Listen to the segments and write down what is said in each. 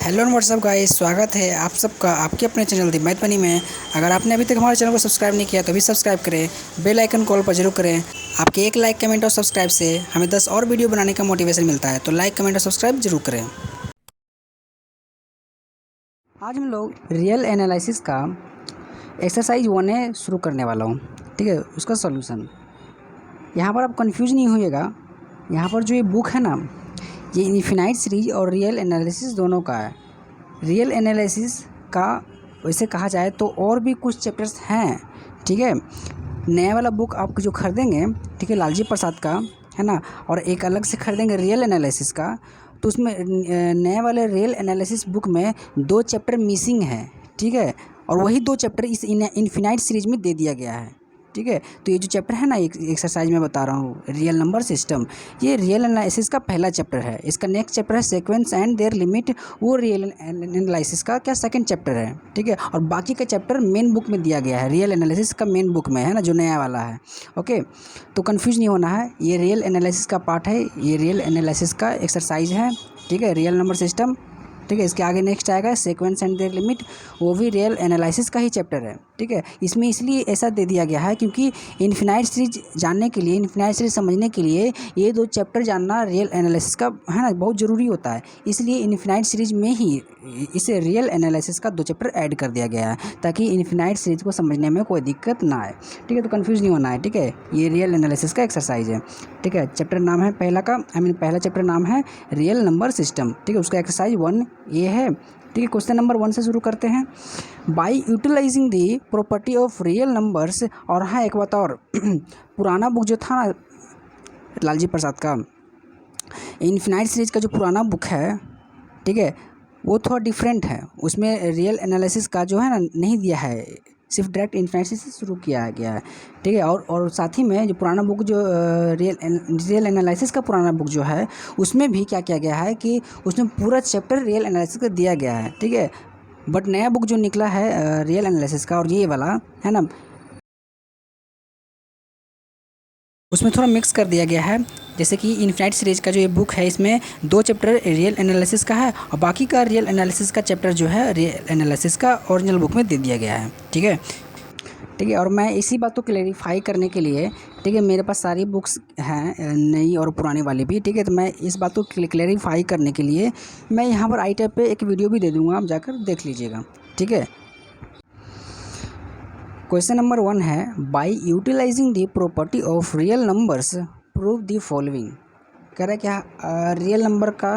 Hello and WhatsApp guys, स्वागत है आप सबका आपके अपने चैनल दी मैथ मनी में। अगर आपने अभी तक हमारे चैनल को सब्सक्राइब नहीं किया तो अभी सब्सक्राइब करें, बेल आइकन कॉल पर जरूर करें। आपके एक लाइक कमेंट और सब्सक्राइब से हमें 10 और वीडियो बनाने का मोटिवेशन मिलता है, तो लाइक कमेंट और सब्सक्राइब जरूर करें। आज हम लोग रियल एनालिसिस का एक्सरसाइज 1 शुरू करने वाला हूँ। ठीक है, उसका सॉल्यूशन। यहाँ पर आप कंफ्यूज नहीं होइएगा। यहाँ पर जो ये बुक है ना, ये इन्फिनाइट सीरीज और रियल एनालिसिस दोनों का है। रियल एनालिसिस का वैसे कहा जाए तो और भी कुछ चैप्टर्स हैं। ठीक है, नया वाला बुक आप जो खरीदेंगे, ठीक है, लालजी प्रसाद का है ना, और एक अलग से खरीदेंगे रियल एनालिसिस का, तो उसमें नए वाले रियल एनालिसिस बुक में 2 चैप्टर मिसिंग है। ठीक है, और वही 2 चैप्टर इस इन्फिनाइट सीरीज में दे दिया गया है। ठीक है, तो ये जो चैप्टर है ना, एक एक्सरसाइज में बता रहा हूँ, रियल नंबर सिस्टम, ये रियल एनालिसिस का पहला चैप्टर है। इसका नेक्स्ट चैप्टर है सीक्वेंस एंड देयर लिमिट, वो रियल एनालिसिस का क्या सेकंड चैप्टर है। ठीक है, और बाकी का चैप्टर मेन बुक में दिया गया है, रियल एनालिसिस का मेन बुक में है ना, जो नया वाला है। ओके, तो कन्फ्यूज नहीं होना है, ये रियल एनालिसिस का पार्ट है, ये रियल एनालिसिस का एक्सरसाइज है। ठीक है, रियल नंबर सिस्टम। ठीक है, इसके आगे नेक्स्ट आएगा सीक्वेंस एंड देयर लिमिट, वो भी रियल एनालिसिस का ही चैप्टर है। ठीक है, इसमें इसलिए ऐसा दे दिया गया है क्योंकि इन्फिनाइट सीरीज जानने के लिए, इन्फिनाइट सीरीज समझने के लिए ये 2 चैप्टर जानना रियल एनालिसिस का है ना, बहुत ज़रूरी होता है। इसलिए इन्फिनाइट सीरीज में ही इसे रियल एनालिसिस का 2 चैप्टर ऐड कर दिया गया है, ताकि इन्फिनाइट सीरीज को समझने में कोई दिक्कत ना आए। ठीक है, तो कन्फ्यूज़ नहीं होना है। ठीक है, ये रियल एनालिसिस का एक्सरसाइज है। ठीक है, चैप्टर नाम है पहला का, पहला चैप्टर नाम है रियल नंबर सिस्टम। ठीक है, उसका एक्सरसाइज 1 ये है। ठीक है, क्वेश्चन नंबर 1 से शुरू करते हैं। By utilising the property of real numbers, और हाँ एक बात और पुराना बुक जो था ना लालजी प्रसाद का, इन्फिनाइट सीरीज का जो पुराना बुक है, ठीक है, वो थोड़ा डिफरेंट है। उसमें रियल एनालिसिस का जो है ना नहीं दिया है, सिर्फ डायरेक्ट इन्फिनाइट सीरीज से शुरू किया गया है। ठीक है, और साथ ही में जो पुराना बुक जो रियल एनालिसिस का पुराना बुक जो है, उसमें भी क्या किया गया है कि उसमें पूरा चैप्टर रियल एनालिसिस का दिया गया है। ठीक है, बट नया बुक जो निकला है रियल एनालिसिस का, और ये वाला है ना, उसमें थोड़ा मिक्स कर दिया गया है। जैसे कि इन्फिनाइट सीरीज का जो ये बुक है, इसमें 2 चैप्टर रियल एनालिसिस का है, और बाकी का रियल एनालिसिस का चैप्टर जो है रियल एनालिसिस का ओरिजिनल बुक में दे दिया गया है। ठीक है, ठीक है, और मैं इसी बात को क्लेरिफाई करने के लिए, ठीक है, मेरे पास सारी बुक्स हैं, नई और पुरानी वाली भी। ठीक है, तो मैं इस बात को क्लेरिफाई करने के लिए मैं यहाँ पर आई टैब पे एक वीडियो भी दे दूँगा, आप जाकर देख लीजिएगा। ठीक है, क्वेश्चन नंबर 1 है, by utilising the property of real numbers prove the following. कह रहा है क्या, रियल नंबर का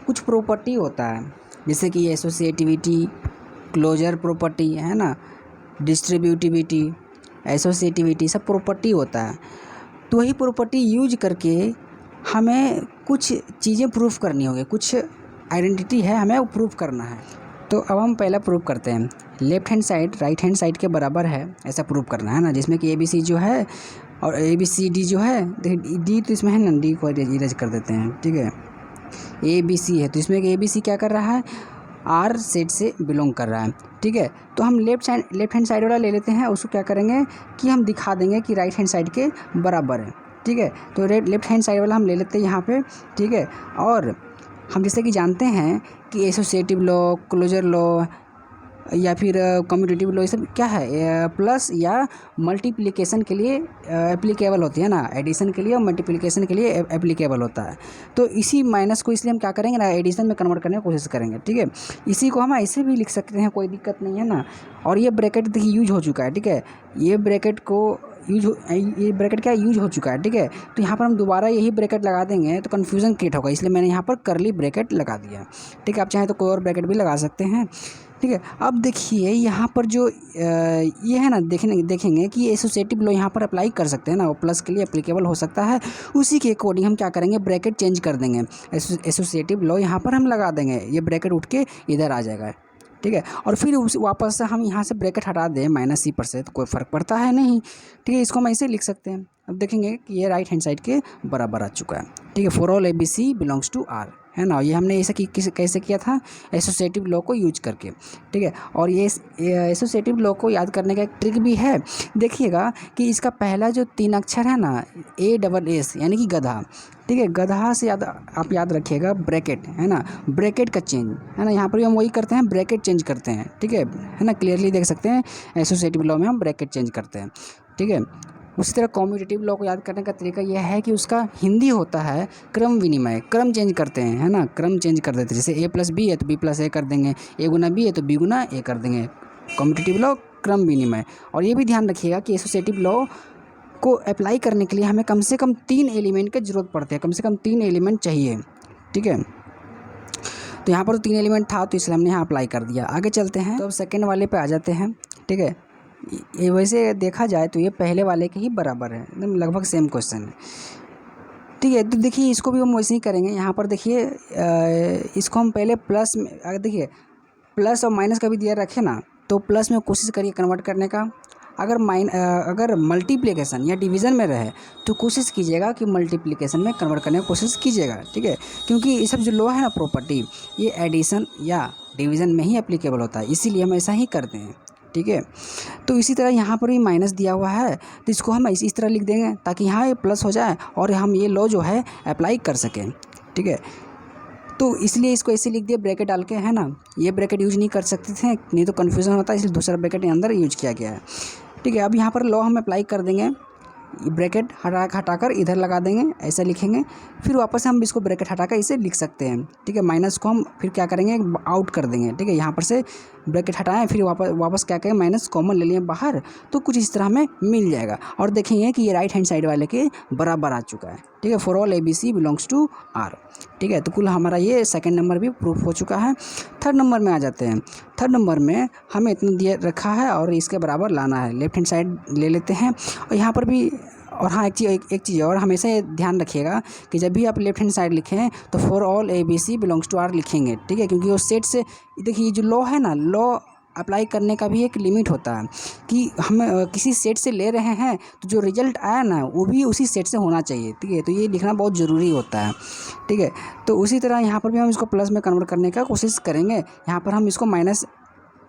कुछ प्रॉपर्टी होता है, जैसे कि एसोसिएटिविटी, क्लोजर प्रॉपर्टी है ना, डिस्ट्रीब्यूटिविटी, एसोसिएटिविटी, सब प्रॉपर्टी होता है। तो वही प्रॉपर्टी यूज करके हमें कुछ चीज़ें प्रूफ करनी होगी, कुछ आइडेंटिटी है, हमें वो प्रूफ करना है। तो अब हम पहला प्रूफ करते हैं, left hand side right hand side के बराबर है, ऐसा प्रूफ करना है ना, जिसमें कि ABC जो है और ABCD जो है, डी तो इसमें है ना, डी को इरेज कर देते हैं। ठीक है, ABC है तो इसमें कि ABC क्या कर रहा है, R सेट से बिलोंग कर रहा है। ठीक है, तो हम लेफ्ट हैंड साइड वाला ले लेते हैं, उसको क्या करेंगे कि हम दिखा देंगे कि राइट हैंड साइड के बराबर है। ठीक है, तो लेफ्ट हैंड साइड वाला हम ले लेते हैं यहाँ पे। ठीक है, और हम जैसे कि जानते हैं कि एसोसिएटिव लॉ, क्लोजर लॉ या फिर कम्यूटेटिव लॉ, ये सब क्या है, प्लस या मल्टीप्लिकेशन के लिए एप्लीकेबल होती है ना, एडिशन के लिए और मल्टीप्लिकेशन के लिए एप्लीकेबल होता है। तो इसी माइनस को इसलिए हम क्या करेंगे ना, एडिशन में कन्वर्ट करने की कोशिश करेंगे। ठीक है, इसी को हम ऐसे भी लिख सकते हैं, कोई दिक्कत नहीं है ना। और ये ब्रैकेट देखिए यूज हो चुका है। ठीक है, ये ब्रैकेट क्या यूज हो चुका है। ठीक है, तो यहाँ पर हम दोबारा यही ब्रैकेट लगा देंगे तो कन्फ्यूज़न क्रिएट होगा, इसलिए मैंने यहाँ पर करली ब्रैकेट लगा दिया। ठीक है, आप चाहें तो कोई और ब्रैकेट भी लगा सकते हैं। ठीक है, अब देखिए यहाँ पर जो ये है ना, देखेंगे कि एसोसिएटिव लॉ यहाँ पर अप्लाई कर सकते हैं ना, वो प्लस के लिए एप्लीकेबल हो सकता है। उसी के अकॉर्डिंग हम क्या करेंगे, ब्रैकेट चेंज कर देंगे, एसोसिएटिव लॉ यहाँ पर हम लगा देंगे, ये ब्रैकेट उठ के इधर आ जाएगा। ठीक है, और फिर वापस से हम यहाँ से ब्रैकेट हटा दें -C से, तो कोई फ़र्क पड़ता है नहीं। ठीक है, इसको हम ऐसे लिख सकते हैं। अब देखेंगे कि ये राइट हैंड साइड के बराबर आ चुका है। ठीक है, for all ABC belongs to R। है ना। ये हमने ऐसा कैसे किया था, एसोसिएटिव लॉ को यूज करके, ठीक है। और ये एसोसिएटिव लॉ को याद करने का एक ट्रिक भी है। देखिएगा कि इसका पहला जो 3 अक्षर है ना, ASS यानी कि गधा, ठीक है। गधा से आप याद रखिएगा ब्रैकेट, है ना, ब्रैकेट का चेंज, है ना। यहाँ पर भी हम वही करते हैं, ब्रैकेट चेंज करते हैं, ठीक है ना। क्लियरली देख सकते हैं एसोसिएटिव लॉ में हम ब्रैकेट चेंज करते हैं, ठीक है। उसी तरह कॉम्यूटेटिव लॉ को याद करने का तरीका यह है कि उसका हिंदी होता है क्रम विनिमय, क्रम चेंज करते हैं, है ना, क्रम चेंज कर देते हैं। जैसे A+B है तो B+A कर देंगे, A × B है तो B × A कर देंगे। कॉम्यूटेटिव लॉ क्रम विनिमय। और ये भी ध्यान रखिएगा कि एसोसिएटिव लॉ को अप्लाई करने के लिए हमें कम से कम 3 एलिमेंट की ज़रूरत पड़ती है, कम से कम 3 एलिमेंट चाहिए, ठीक है। तो यहाँ पर 3 एलिमेंट था तो इसलिए हमने यहाँ अप्लाई कर दिया। आगे चलते हैं, तो अब सेकेंड वाले पे आ जाते हैं, ठीक है। ये वैसे देखा जाए तो ये पहले वाले के ही बराबर है, एकदम लगभग सेम क्वेश्चन है, ठीक है। तो देखिए इसको भी हम वैसे ही करेंगे। यहाँ पर देखिए इसको हम पहले प्लस में, अगर देखिए प्लस और माइनस का भी दिया रखे ना, तो प्लस में कोशिश करिए कन्वर्ट करने का। अगर मल्टीप्लिकेशन या डिवीज़न में रहे तो कोशिश कीजिएगा कि मल्टीप्लिकेशन में कन्वर्ट करने की कोशिश कीजिएगा, ठीक है। क्योंकि ये सब जो लॉ है ना प्रॉपर्टी, ये एडिशन या डिवीज़न में ही एप्लीकेबल होता है, इसीलिए हम ऐसा ही करते हैं, ठीक है। तो इसी तरह यहाँ पर भी माइनस दिया हुआ है तो इसको हम इस तरह लिख देंगे ताकि यहाँ ये प्लस हो जाए और हम ये लॉ जो है अप्लाई कर सकें, ठीक है। तो इसलिए इसको ऐसे लिख दिया ब्रैकेट डाल के, है ना। ये ब्रैकेट यूज नहीं कर सकते थे, नहीं तो कन्फ्यूज़न होता, इसलिए दूसरा ब्रैकेट अंदर यूज किया गया है, ठीक है। अब यहाँ पर लॉ हम अप्लाई कर देंगे, ब्रैकेट हटाकर इधर लगा देंगे, ऐसा लिखेंगे। फिर वापस हम इसको ब्रैकेट हटाकर इसे लिख सकते हैं, ठीक है। माइनस को हम फिर क्या करेंगे, आउट कर देंगे, ठीक है। यहाँ पर से ब्रैकेट हटाएं, फिर वापस क्या करें, माइनस कॉमन ले लिए बाहर, तो कुछ इस तरह हमें मिल जाएगा। और देखेंगे कि ये राइट हैंड साइड वाले के बराबर आ चुका है, ठीक है। For all ABC belongs to R, ठीक है। तो कुल हमारा ये सेकंड नंबर भी प्रूफ हो चुका है। थर्ड नंबर में आ जाते हैं। थर्ड नंबर में हमें इतना दिया रखा है और इसके बराबर लाना है, लेफ्ट हैंड साइड ले लेते हैं। और यहाँ पर भी, और हाँ एक चीज़ और हमेशा ये ध्यान रखिएगा कि जब भी आप लेफ्ट हैंड साइड लिखें तो for all ABC belongs to R लिखेंगे, ठीक है। क्योंकि वो सेट से, देखिए जो लॉ है ना, लॉ अप्लाई करने का भी एक लिमिट होता है कि हम किसी सेट से ले रहे हैं तो जो रिजल्ट आया ना वो भी उसी सेट से होना चाहिए, ठीक है। तो ये लिखना बहुत ज़रूरी होता है, ठीक है। तो उसी तरह यहाँ पर भी हम इसको प्लस में कन्वर्ट करने का कोशिश करेंगे। यहाँ पर हम इसको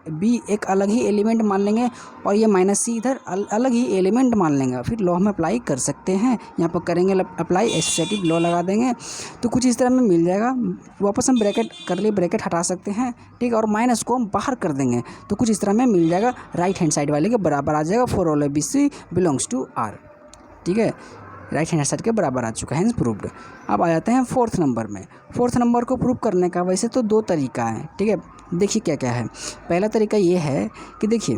-B एक अलग ही एलिमेंट मान लेंगे और ये -C इधर अलग ही एलिमेंट मान लेंगे, फिर लॉ में अप्लाई कर सकते हैं। यहाँ पर करेंगे अप्लाई, एसोसिएटिव लॉ लगा देंगे तो कुछ इस तरह में मिल जाएगा। वापस हम ब्रैकेट कर लिए, ब्रैकेट हटा सकते हैं, ठीक है। और माइनस को हम बाहर कर देंगे तो कुछ इस तरह में मिल जाएगा, राइट हैंड साइड वाले के बराबर आ जाएगा, for all ABC belongs to R, ठीक है। राइट हैंड साइड के बराबर आ चुका है, हेंस प्रूव्ड। अब आ जाते हैं फोर्थ नंबर में। फोर्थ नंबर को प्रूव करने का वैसे तो 2 तरीका है, ठीक है। देखिए क्या क्या है। पहला तरीका ये है कि देखिए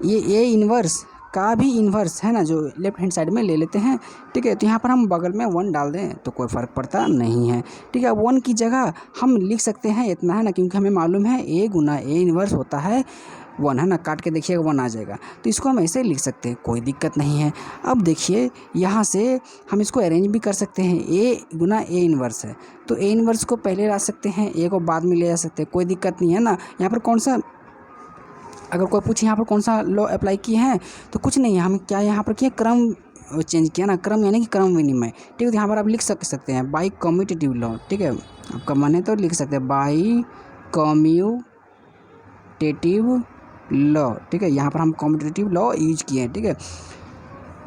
ये A इन्वर्स का भी इन्वर्स है ना, जो लेफ्ट हैंड साइड में ले लेते हैं, ठीक है। तो यहाँ पर हम बगल में 1 डाल दें तो कोई फ़र्क पड़ता नहीं है, ठीक है। 1 की जगह हम लिख सकते हैं इतना, है ना, क्योंकि हमें मालूम है A × A इन्वर्स होता है 1, है ना। काट के देखिएगा 1 आ जाएगा, तो इसको हम ऐसे लिख सकते हैं, कोई दिक्कत नहीं है। अब देखिए यहाँ से हम इसको अरेंज भी कर सकते हैं, A × A इन्वर्स है तो A इन्वर्स को पहले ला सकते हैं, A को बाद में ले जा सकते हैं, कोई दिक्कत नहीं है ना। यहाँ पर कौन सा, अगर कोई पूछे यहाँ पर कौन सा लॉ अप्लाई किए हैं तो कुछ नहीं है, हम क्या यहाँ पर किए, क्रम चेंज किया ना, क्रम यानी कि क्रम विनिमय, ठीक है। तो यहाँ पर आप लिख सकते हैं बाई कम्यूटेटिव लॉ, ठीक है। आपका मन है तो लिख सकते हैं बाई कम्यूटेटिव लॉ, ठीक है। यहाँ पर हम कम्यूटेटिव लॉ यूज किए हैं, ठीक है।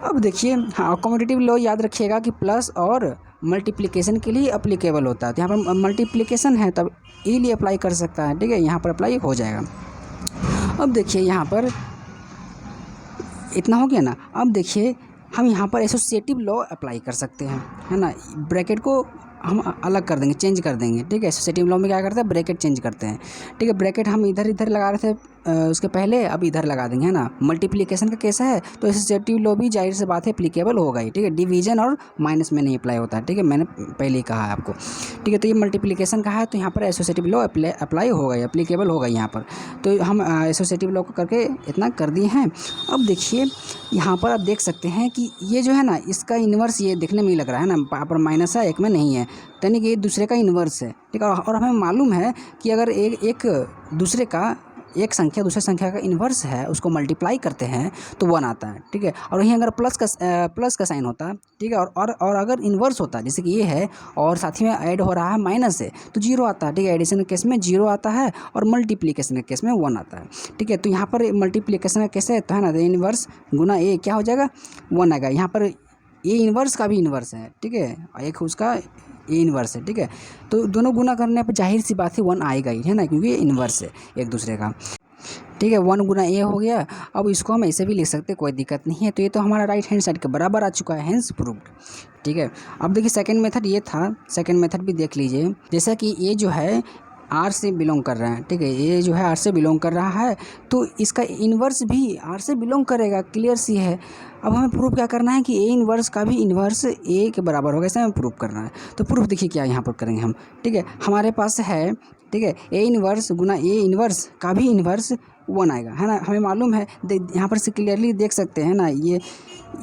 अब देखिए, हाँ, कम्यूटेटिव लॉ याद रखिएगा कि प्लस और मल्टीप्लिकेशन के लिए अप्लीकेबल होता है। तो यहाँ पर मल्टीप्लिकेशन है तब ई लिए अप्लाई कर सकता है, ठीक है। यहाँ पर अप्लाई हो जाएगा। अब देखिए यहाँ पर इतना हो गया ना। अब देखिए हम यहाँ पर एसोसिएटिव लॉ अप्लाई कर सकते हैं, है ना। ब्रैकेट को हम अलग कर देंगे, चेंज कर देंगे, ठीक है। एसोसिएटिव लॉ में क्या करते हैं, ब्रैकेट चेंज करते हैं, ठीक है। ब्रैकेट हम इधर लगा रहे थे उसके पहले, अब इधर लगा देंगे, है ना। मल्टीप्लिकेशन का केस है तो एसोसिएटिव लॉ भी जाहिर से बात है एप्लीकेबल होगा ही, ठीक है। डिवीजन और माइनस में नहीं अप्लाई होता है, ठीक है, मैंने पहले ही कहा है आपको, ठीक है। तो ये मल्टीप्लिकेशन का है तो यहाँ पर एसोसिएटिव लॉ अप्लाई होगा, एप्लीकेबल होगा यहाँ पर। तो हम एसोसिएटिव लॉ को करके इतना कर दिए हैं। अब देखिए यहाँ पर आप देख सकते हैं कि ये जो है ना, इसका इन्वर्स ये देखने में ही लग रहा है ना, यहाँ पर माइनस है, एक में नहीं है, यानी कि ये दूसरे का इन्वर्स है, ठीक है। और हमें मालूम है कि अगर एक दूसरे का एक संख्या दूसरे संख्या का इन्वर्स है उसको मल्टीप्लाई करते हैं तो 1 आता है, ठीक है। और वहीं अगर प्लस का साइन होता, ठीक है, और अगर इन्वर्स होता जैसे कि ये है और साथ ही में ऐड हो रहा है माइनस है तो 0 आता है, ठीक है। एडिशन के केस में 0 आता है और मल्टीप्लिकेशन के केस में 1 आता है, ठीक है। तो यहाँ पर मल्टीप्लिकेशन का कैसे तो है ना, इन्वर्स गुना ए क्या हो जाएगा 1 आएगा। यहाँ पर ए इन्वर्स का भी इन्वर्स है, ठीक है, एक उसका ए इन्वर्स है, ठीक है। तो दोनों गुना करने पर जाहिर सी बात है 1 आएगा ही, है ना, क्योंकि ये इन्वर्स है एक दूसरे का, ठीक है। 1 गुना ए हो गया। अब इसको हम ऐसे भी लिख सकते हैं, कोई दिक्कत नहीं है। तो ये तो हमारा राइट हैंड साइड के बराबर आ चुका है, हेंस प्रूव्ड, ठीक है। अब देखिए सेकंड मेथड ये था, सेकंड मेथड भी देख लीजिए। जैसा कि ये जो है आर से बिलोंग कर रहा है, ठीक है, ये जो है आर से बिलोंग कर रहा है तो इसका इन्वर्स भी आर से बिलोंग करेगा, क्लियर सी है। अब हमें प्रूफ क्या करना है कि ए इन्वर्स का भी इन्वर्स ए के बराबर होगा, ऐसा हमें प्रूफ करना है। तो प्रूफ देखिए क्या यहाँ पर करेंगे हम, ठीक है। हमारे पास है, ठीक है, A inverse Guna A inverse का भी इन्वर्स 1 आएगा, है ना, हमें मालूम है। यहाँ पर से क्लियरली देख सकते हैं ना, ये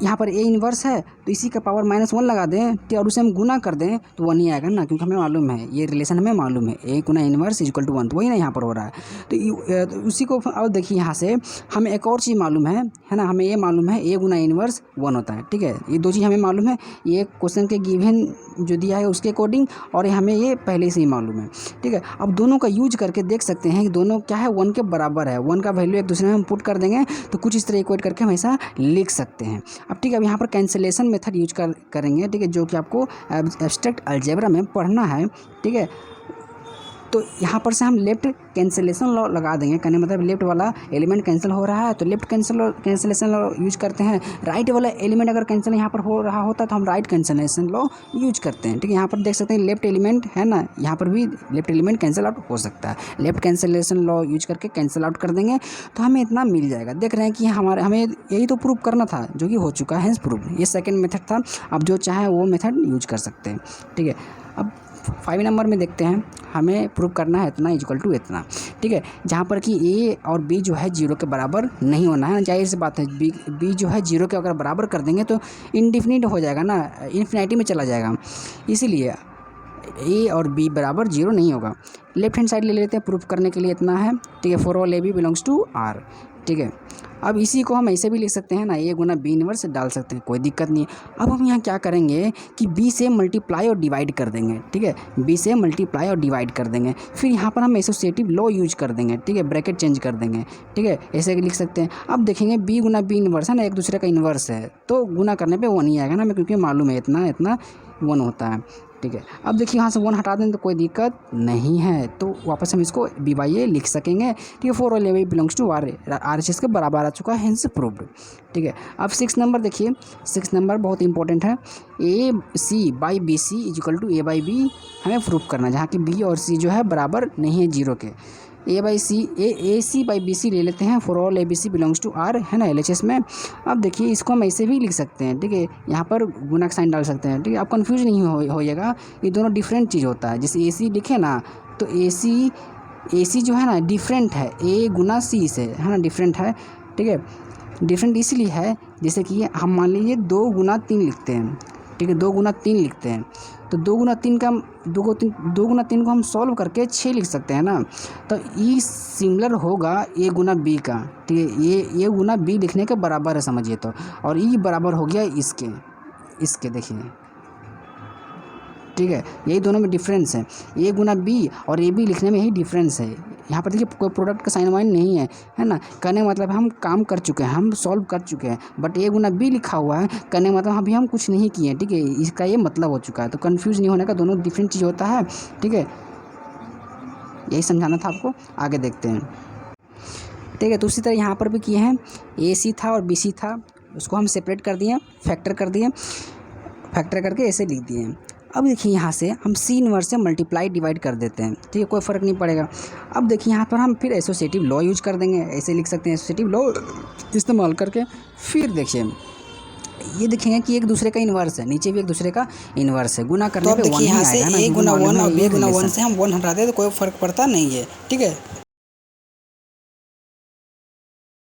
यहाँ पर ए इन्वर्स है तो इसी का पावर -1 लगा दें तो और उसे हम गुना कर दें तो 1 ही आएगा ना, क्योंकि हमें मालूम है ये रिलेशन हमें मालूम है, ए गुना इन्वर्स इक्वल टू 1, तो वही ना यहाँ पर हो रहा है। तो उसी को अब देखिए यहाँ से हमें एक और चीज़ मालूम है ना, हमें ये मालूम है ए गुना इन्वर्स 1 होता है, ठीक है। ये दो चीज़ हमें मालूम है, ये क्वेश्चन के गिवन जो दिया है उसके अकॉर्डिंग और हमें ये पहले से ही मालूम है, ठीक है। अब दोनों का यूज करके देख सकते हैं कि दोनों क्या है 1 के बराबर है। 1 का वैल्यू एक दूसरे में हम पुट कर देंगे तो कुछ इस तरह इक्वेट करके हम ऐसा लिख सकते हैं। अब ठीक है, अब यहाँ पर कैंसिलेशन मेथड यूज करेंगे, ठीक है, जो कि आपको एब्स्ट्रैक्ट अलजेब्रा में पढ़ना है, ठीक है। तो यहाँ पर से हम लेफ्ट कैंसिलेशन लॉ लगा देंगे, कहने मतलब लेफ्ट वाला एलिमेंट कैंसिल हो रहा है तो लेफ्ट कैंसिलेशन लॉ यूज करते हैं। राइट वाला एलिमेंट अगर कैंसिल यहाँ पर हो रहा होता तो हम राइट कैंसिलेशन लॉ यूज करते हैं, ठीक है। यहाँ पर देख सकते हैं लेफ्ट एलिमेंट है ना, यहाँ पर भी लेफ्ट एलिमेंट कैंसिल आउट हो सकता है। लेफ्ट कैंसिलेशन लॉ यूज करके कैंसिल आउट कर देंगे तो हमें इतना मिल जाएगा। देख रहे हैं कि हमें यही तो प्रूव करना था जो कि हो चुका है, हेंस प्रूव। ये सेकेंड मेथड था, अब जो चाहे वो मेथड यूज कर सकते हैं, ठीक है। अब 5 नंबर में देखते हैं, हमें प्रूव करना है इतना इक्वल टू इतना, ठीक है, जहाँ पर कि ए और बी जो है 0 के बराबर नहीं होना है। जाहिर सी बात है बी जो है 0 के अगर बराबर कर देंगे तो इनडिफिनिट हो जाएगा ना, इन्फिनिटी में चला जाएगा, इसीलिए ए और बी बराबर 0 नहीं होगा। लेफ्ट हैंड साइड ले लेते हैं, प्रूफ करने के लिए इतना है, ठीक है। For all A B belongs to R, ठीक है। अब इसी को हम ऐसे भी लिख सकते हैं ना, ए गुना बी इन्वर्स डाल सकते हैं, कोई दिक्कत नहीं है। अब हम यहाँ क्या करेंगे कि बी से मल्टीप्लाई और डिवाइड कर देंगे, ठीक है, बी से मल्टीप्लाई और डिवाइड कर देंगे। फिर यहाँ पर हम एसोसिएटिव लॉ यूज कर देंगे, ठीक है, ब्रैकेट चेंज कर देंगे, ठीक है, ऐसे लिख सकते हैं। अब देखेंगे बी गुना बी इन्वर्स है ना, एक दूसरे का इन्वर्स है तो गुना करने पर 1 ही आएगा ना, क्योंकि मालूम है इतना 1 होता है, ठीक है। अब देखिए यहाँ से 1 हटा दें तो कोई दिक्कत नहीं है, तो वापस हम इसको बी बाई ए लिख सकेंगे, ठीक है। 4 all A belongs to R, RHS के बराबर आ चुका है, हेंस प्रूव्ड, ठीक है। अब 6 नंबर देखिए, 6 नंबर बहुत इंपॉर्टेंट है। A C by B C equal to A by B हमें प्रूव करना है, जहाँ कि बी और सी जो है बराबर नहीं है 0 के। ए सी बाई बी सी ले लेते हैं, for all A B C belongs to R, है ना, LHS में। अब देखिए इसको हम ऐसे भी लिख सकते हैं, ठीक है, यहाँ पर गुना का साइन डाल सकते हैं, ठीक है। आप कंफ्यूज नहीं होइएगा, ये दोनों डिफरेंट चीज़ होता है। जैसे ए सी लिखे ना तो ए सी जो है ना डिफरेंट है ए गुना सी से, है ना, डिफरेंट है, ठीक है। डिफरेंट इसलिए है जैसे कि हम मान लीजिए 2 गुना 3 लिखते हैं, ठीक है, 2 गुना 3 लिखते हैं तो 2 गुना 3 का 2 गुना 3 को हम सॉल्व करके 6 लिख सकते हैं ना। तो ई सिमिलर होगा ए गुना बी का, ठीक है, ये गुना बी लिखने के बराबर है समझिए तो, और ई बराबर हो गया इसके देखिए, ठीक है, यही दोनों में डिफरेंस है। ए गुना बी और ए बी लिखने में ही डिफरेंस है। यहाँ पर देखिए कोई प्रोडक्ट का साइन वाइन नहीं है ना, कहने का मतलब हम काम कर चुके हैं, हम सॉल्व कर चुके हैं। बट ए गुना बी लिखा हुआ है, कहने का मतलब अभी हम कुछ नहीं किए हैं, ठीक है, इसका ये मतलब हो चुका है। तो कन्फ्यूज नहीं होने का, दोनों डिफरेंट चीज़ होता है, ठीक है, यही समझाना था आपको। आगे देखते हैं, ठीक है। तो उसी तरह यहाँ पर भी किए हैं, ए सी था और बी सी था, उसको हम सेपरेट कर दिए, फैक्टर करके ऐसे लिख दिए। अब देखिए यहाँ से हम सी इनवर्स से मल्टीप्लाई डिवाइड कर देते हैं, ठीक है, कोई फ़र्क नहीं पड़ेगा। अब देखिए यहाँ पर हम फिर एसोसिएटिव लॉ यूज कर देंगे, ऐसे लिख सकते हैं एसोसिएटिव लॉ इस्तेमाल करके। फिर देखिए ये देखेंगे कि एक दूसरे का इन्वर्स है, नीचे भी एक दूसरे का इन्वर्स है, गुना करने पे 1 ही आएगा ना। ए गुना 1 और बी गुना 1 से हम 1 हटा दें तो कोई फ़र्क पड़ता नहीं है, ठीक है।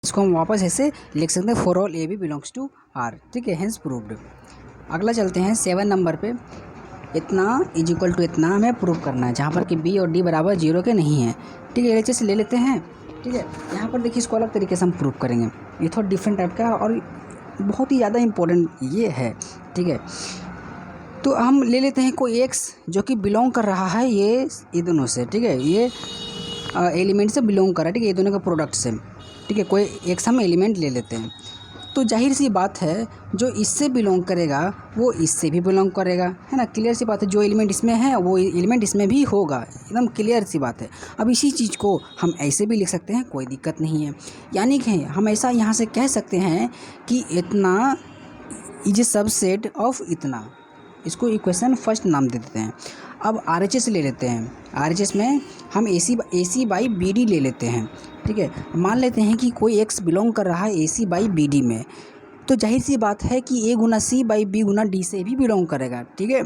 इसको हम वापस ऐसे लिख सकते हैं, for all A B belongs to R, ठीक है, हेंस प्रूव्ड। अगला चलते हैं 7 नंबर पे। इतना इज इक्वल टू इतना हमें प्रूव करना है, जहाँ पर कि बी और डी बराबर 0 के नहीं है, ठीक है। LHS ले लेते हैं, ठीक है। यहाँ पर देखिए इसको अलग तरीके से हम प्रूव करेंगे, ये थोड़ा डिफरेंट टाइप का है और बहुत ही ज़्यादा इम्पोर्टेंट ये है, ठीक है। तो हम ले लेते हैं कोई एक्स जो कि बिलोंग कर रहा है ये दोनों से, ठीक है, ये एलिमेंट से बिलोंग कर रहा है, ठीक है, ये दोनों का प्रोडक्ट से, ठीक है, कोई एक्स हम एलिमेंट ले लेते हैं। तो जाहिर सी बात है जो इससे बिलोंग करेगा वो इससे भी बिलोंग करेगा, है ना, क्लियर सी बात है। जो एलिमेंट इसमें है वो एलिमेंट इसमें भी होगा, एकदम क्लियर सी बात है। अब इसी चीज़ को हम ऐसे भी लिख सकते हैं, कोई दिक्कत नहीं है। यानी कि हम ऐसा यहाँ से कह सकते हैं कि इतना इज ए सबसेट ऑफ इतना, इसको इक्वेशन फर्स्ट नाम दे देते हैं। अब RHS ले लेते हैं, RHS में हम AC बाई BD ले लेते हैं, ठीक है। मान लेते हैं कि कोई एक्स बिलोंग कर रहा है AC बाई BD में, तो जाहिर सी बात है कि A Guna C by B Guna D से भी बिलोंग करेगा, ठीक है।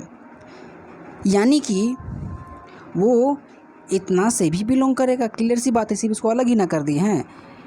यानी कि वो इतना से भी बिलोंग करेगा, क्लियर सी बात है, सिर्फ इसको अलग ही ना कर दी हैं।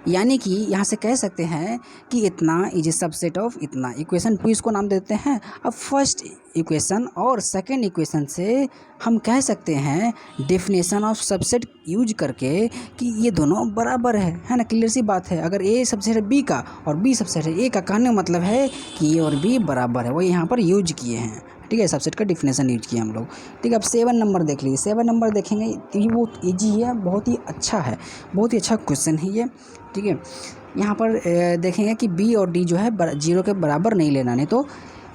यानी कि यहाँ से कह सकते हैं कि इतना इज ए सबसेट ऑफ इतना, इक्वेशन 2 इसको नाम देते हैं। अब फर्स्ट इक्वेशन और सेकंड इक्वेशन से हम कह सकते हैं डेफिनेशन ऑफ सबसेट यूज करके कि ये दोनों बराबर है ना, क्लियर सी बात है। अगर ए सबसेट है B का और B सबसेट है A का, कहने का मतलब है कि A और B बराबर है, वो यहाँ पर यूज किए हैं, ठीक है, सबसेट का डिफिनेशन यूज किया हम लोग, ठीक है। अब 7 नंबर देख लीजिए, 7 नंबर देखेंगे, ये बहुत ईजी है, बहुत ही अच्छा है, बहुत ही अच्छा क्वेश्चन है ये, ठीक है। यहाँ पर देखेंगे कि B और D जो है 0 के बराबर नहीं लेना, नहीं तो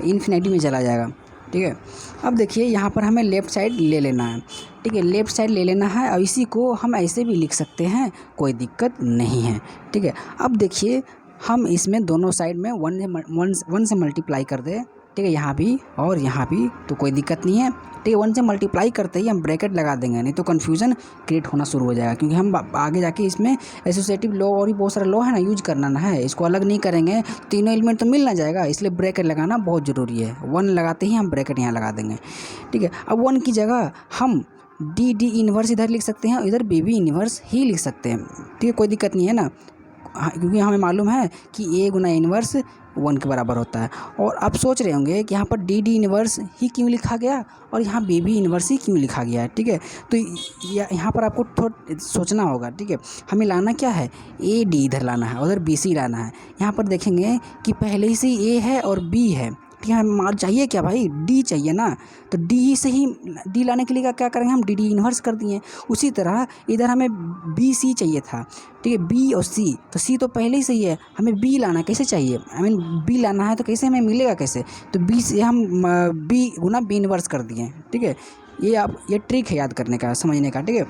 इन्फिनिटी में चला जाएगा, ठीक है। अब देखिए यहाँ पर हमें लेफ़्ट साइड ले लेना है, ठीक है, लेफ़्ट साइड ले लेना है और इसी को हम ऐसे भी लिख सकते हैं, कोई दिक्कत नहीं है, ठीक है। अब देखिए हम इसमें दोनों साइड में 1 से मल्टीप्लाई कर दें, ठीक है, यहाँ भी और यहाँ भी, तो कोई दिक्कत नहीं है, ठीक है। 1 से मल्टीप्लाई करते ही हम ब्रैकेट लगा देंगे, नहीं तो कन्फ्यूज़न क्रिएट होना शुरू हो जाएगा, क्योंकि हम आगे जाके इसमें एसोसिएटिव लॉ और भी बहुत सारा लॉ है ना, यूज करना ना है, इसको अलग नहीं करेंगे, तीनों एलिमेंट तो मिल ना जाएगा, इसलिए ब्रैकेट लगाना बहुत ज़रूरी है। 1 लगाते ही हम ब्रैकेट यहाँ लगा देंगे, ठीक है। अब 1 की जगह हम D इन्वर्स इधर लिख सकते हैं और इधर B इन्वर्स ही लिख सकते हैं, ठीक है, कोई दिक्कत नहीं है ना, क्योंकि हमें मालूम है कि A गुना इन्वर्स 1 के बराबर होता है। और आप सोच रहे होंगे कि यहाँ पर D इन्वर्स ही क्यों लिखा गया और यहाँ B इन्वर्स ही क्यों लिखा गया है, ठीक है। तो यहाँ पर आपको थोड़ा सोचना होगा, ठीक है। हमें लाना क्या है, AD इधर लाना है, उधर BC लाना है। यहाँ पर देखेंगे कि पहले ही से A है और B है, ठीक है, हमें चाहिए क्या भाई, D चाहिए ना, तो D से ही D लाने के लिए क्या करेंगे, हम D इन्वर्स कर दिए। उसी तरह इधर हमें BC चाहिए था, ठीक है, B और C, तो C तो पहले ही सही है, हमें B लाना कैसे चाहिए, B लाना है तो कैसे हमें मिलेगा कैसे, तो B से हम B गुना B इन्वर्स कर दिए, ठीक है। ये ट्रिक है याद करने का, समझने का, ठीक है।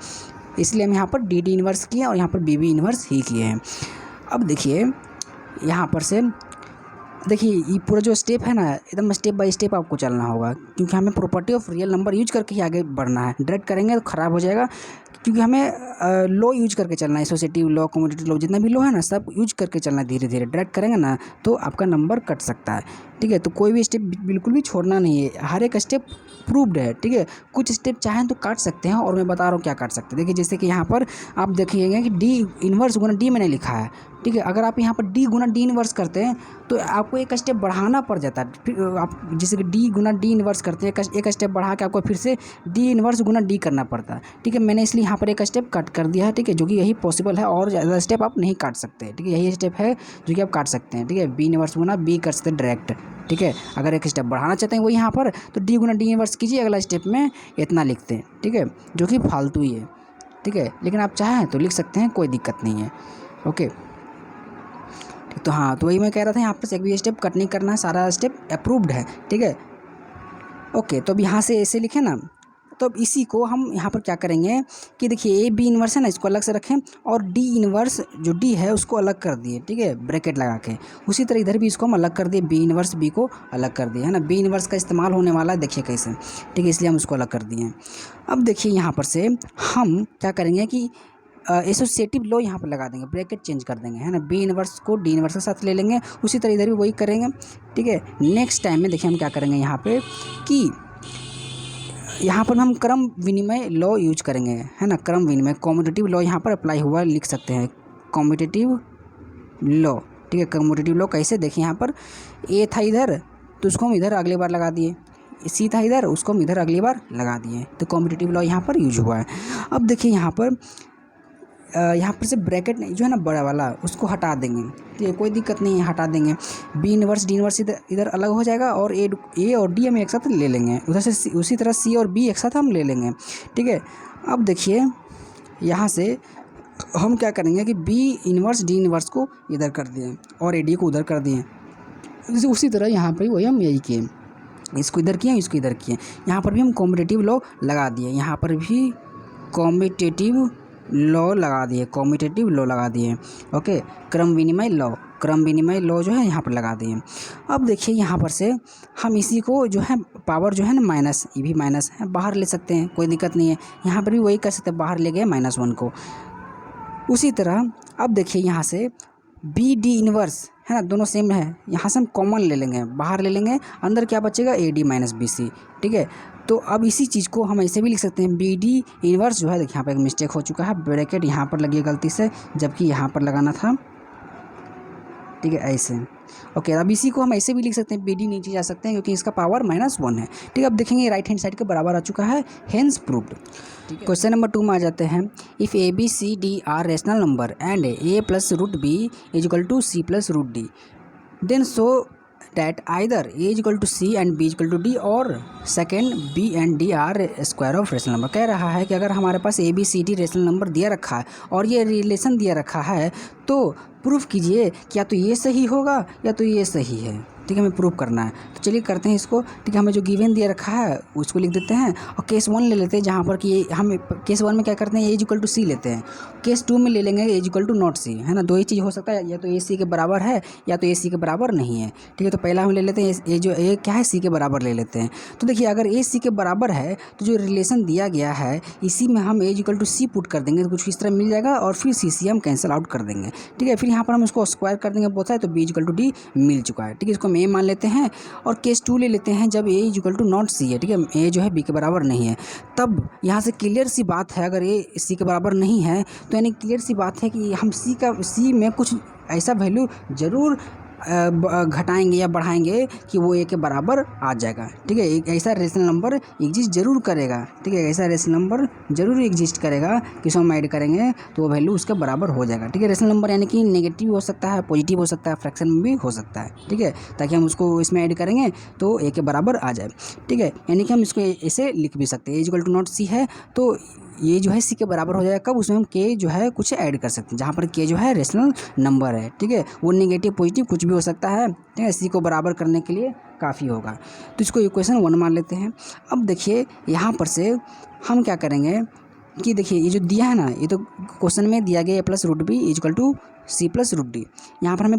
इसलिए हम यहाँ पर D इन्वर्स किए और यहाँ पर B इन्वर्स ही किए हैं। अब देखिए यहाँ पर से देखिए ये पूरा जो स्टेप है ना, एकदम स्टेप बाय स्टेप आपको चलना होगा, क्योंकि हमें property of real number use करके ही आगे बढ़ना है। डायरेक्ट करेंगे तो ख़राब हो जाएगा, क्योंकि हमें लॉ यूज करके चलना है, एसोसिएटिव लॉ, कम्यूटेटिव लॉ, जितना भी लॉ है ना सब यूज करके चलना है धीरे धीरे। डायरेक्ट करेंगे ना तो आपका नंबर कट सकता है, ठीक है। तो कोई भी स्टेप बिल्कुल भी छोड़ना नहीं है, हर एक स्टेप प्रूव्ड है, ठीक है। कुछ स्टेप चाहें तो काट सकते हैं और मैं बता रहा हूँ क्या काट सकते हैं। देखिए जैसे कि यहाँ पर आप देखिएगा कि D इन्वर्स गुना D मैंने लिखा है, ठीक है। अगर आप यहाँ पर D गुना D इन्वर्स करते हैं तो आपको एक स्टेप बढ़ाना पड़ जाता है, फिर आप जैसे कि D गुना D इन्वर्स करते हैं, एक स्टेप बढ़ा के आपको फिर से D इन्वर्स गुना D करना पड़ता है, ठीक है। मैंने इसलिए यहाँ पर एक स्टेप कट कर दिया है, ठीक है, जो कि यही पॉसिबल है, और ज़्यादा स्टेप आप नहीं काट सकते, ठीक है। यही स्टेप है जो कि आप काट सकते हैं, ठीक है। B इन्वर्स गुना B कर सकते हैं डायरेक्ट, ठीक है। अगर एक स्टेप बढ़ाना चाहते हैं वो यहाँ पर, तो D गुना D इन्वर्स कीजिए, अगला स्टेप में इतना लिखते हैं, ठीक है, जो कि फालतू ही है, ठीक है। लेकिन आप चाहें तो लिख सकते हैं, कोई दिक्कत नहीं है, ओके। तो हाँ, तो वही मैं कह रहा था, यहाँ पर एक भी स्टेप कट नहीं करना है, सारा स्टेप अप्रूव्ड है, ठीक है, ओके। तो अब यहाँ से ऐसे लिखें ना, तो अब इसी को हम यहाँ पर क्या करेंगे कि देखिए B इन्वर्स है ना, इसको अलग से रखें और D इन्वर्स जो D है उसको अलग कर दिए, ठीक है, ब्रैकेट लगा के। उसी तरह इधर भी इसको हम अलग कर दिए, B इन्वर्स B को अलग कर दिए, है ना। B इन्वर्स का इस्तेमाल होने वाला है, देखिए कैसे, ठीक है, इसलिए हम उसको अलग कर दिए हैं। अब देखिए यहाँ पर से हम क्या करेंगे कि एसोसिएटिव लॉ यहाँ पर लगा देंगे, ब्रैकेट चेंज कर देंगे, है ना। B इन्वर्स को D इन्वर्स के साथ ले लेंगे, उसी तरह इधर भी वही करेंगे, ठीक है। नेक्स्ट टाइम में देखिए हम क्या करेंगे यहाँ पे कि यहाँ पर हम क्रम विनिमय लॉ यूज करेंगे, है ना। क्रम विनिमय कम्यूटेटिव लॉ यहाँ पर अप्लाई हुआ लिख सकते हैं, कम्यूटेटिव लॉ, ठीक है। कम्यूटेटिव लॉ कैसे, देखिए यहाँ पर A था इधर, तो उसको हम इधर अगली बार लगा दिए, C था इधर, उसको हम इधर अगली बार लगा दिए, तो कम्यूटेटिव लॉ यहाँ पर यूज हुआ है। अब देखिए यहाँ पर यहाँ पर से ब्रैकेट जो है ना बड़ा वाला उसको हटा देंगे, ठीक है, कोई दिक्कत नहीं है, हटा देंगे। बी इन्वर्स डी इन्वर्स इधर अलग हो जाएगा और ए और डी हम एक साथ ले लेंगे, उधर से उसी तरह सी और बी एक साथ हम ले लेंगे, ठीक है। अब देखिए यहाँ से हम क्या करेंगे कि बी इन्वर्स डी इन्वर्स को इधर कर दिए और ए डी को उधर कर दिए। उसी तरह यहाँ पर वही हम यही किए, इसको इधर किए, इसको इधर किए। यहाँ पर भी हम कॉम्पिटेटिव लॉ लगा दिए, यहाँ पर भी कॉम्पिटेटिव लॉ लगा दिए, कॉम्पिटेटिव लॉ लगा दिए, ओके। क्रम विनिमय लॉ जो है यहाँ पर लगा दिए। अब देखिए यहाँ पर से हम इसी को जो है पावर जो है ना माइनस, ये भी माइनस है, बाहर ले सकते हैं, कोई दिक्कत नहीं है। यहाँ पर भी वही कर सकते हैं, बाहर ले गए -1 को। उसी तरह अब देखिए यहाँ से बी डी इन्वर्स है ना, दोनों सेम है, यहाँ से हम कॉमन ले लेंगे, बाहर ले लेंगे, अंदर क्या बचेगा A D minus B C, ठीक है। तो अब इसी चीज़ को हम ऐसे भी लिख सकते हैं, बी डी इन्वर्स जो है, देखिए यहाँ पर एक मिस्टेक हो चुका है, ब्रैकेट यहाँ पर लगी है गलती से, जबकि यहाँ पर लगाना था, ठीक है, ऐसे, ओके। अब इसी को हम ऐसे भी लिख सकते हैं, बी डी नीचे जा सकते हैं क्योंकि इसका पावर -1 है, ठीक है। अब देखेंगे राइट हैंड साइड के बराबर आ चुका है, हेंस प्रूव्ड। क्वेश्चन नंबर 2 में आ जाते हैं, if A B C D are rational number and A plus root B is equal to C plus root D, then so that either a is equal to c and b is equal to d और second b and d are square of rational number. कह रहा है कि अगर हमारे पास a b c d rational number दिया रखा है और ये रिलेशन दिया रखा है तो प्रूफ कीजिए कि या तो ये सही होगा या तो ये सही है, ठीक है, हमें प्रूफ करना है। तो चलिए करते हैं इसको, ठीक है। हमें जो गिवन दिया रखा है उसको लिख देते हैं और केस 1 ले लेते हैं, जहाँ पर कि हम केस 1 में क्या करते हैं, ए इक्वल टू सी लेते हैं। केस 2 में ले लेंगे ए इक्वल टू नॉट सी, है ना, दो ही चीज़ हो सकता है, या तो ए सी के बराबर है या तो ए सी के बराबर नहीं है, ठीक है। तो पहला हम ले लेते हैं ए, जो ए क्या है सी के बराबर ले लेते हैं। तो देखिए अगर ए सी के बराबर है तो जो रिलेशन दिया गया है इसी में हम ए इक्वल टू सी पुट कर देंगे, तो कुछ इस तरह मिल जाएगा और फिर सी हम कैंसिल आउट कर देंगे, ठीक है। फिर यहाँ पर हम इसको स्क्वायर कर देंगे बोथ साइड, तो बी इक्वल टू डी मिल चुका है, ठीक है। इसको हम ए मान लेते हैं और केस 2 ले लेते हैं जब ए इज इक्वल टू नॉट सी है, ठीक है, ए जो है बी के बराबर नहीं है। तब यहाँ से क्लियर सी बात है, अगर ए सी के बराबर नहीं है तो यानी क्लियर सी बात है कि हम सी में कुछ ऐसा वैल्यू ज़रूर घटाएंगे या बढ़ाएंगे कि वो ए के बराबर आ जाएगा, ठीक है। एक ऐसा रेशनल नंबर एग्जिस्ट जरूर करेगा, ठीक है, ऐसा रेशनल नंबर जरूर एग्जिस्ट करेगा कि उसमें हम ऐड करेंगे तो वो वैल्यू उसके बराबर हो जाएगा, ठीक है। रेशनल नंबर यानी कि नेगेटिव हो सकता है, पॉजिटिव हो सकता है, फ्रैक्शन में भी हो सकता है, ठीक है, ताकि हम उसको इसमें ऐड करेंगे तो ए के बराबर आ जाए, ठीक है। यानी कि हम इसको ऐसे लिख भी सकते हैं, ए इक्वल टू नॉट सी है तो ये जो है सी के बराबर हो जाएगा, कब उसमें हम के जो है कुछ ऐड कर सकते हैं, जहाँ पर के जो है रेशनल नंबर है, ठीक है, वो नेगेटिव पॉजिटिव कुछ भी हो सकता है, ठीक है, सी को बराबर करने के लिए काफ़ी होगा। तो इसको इक्वेशन 1 मान लेते हैं। अब देखिए यहाँ पर से हम क्या करेंगे कि देखिए ये जो दिया है ना, ये तो क्वेश्चन में दिया गया A plus root B is equal to C plus root D, यहाँ पर हमें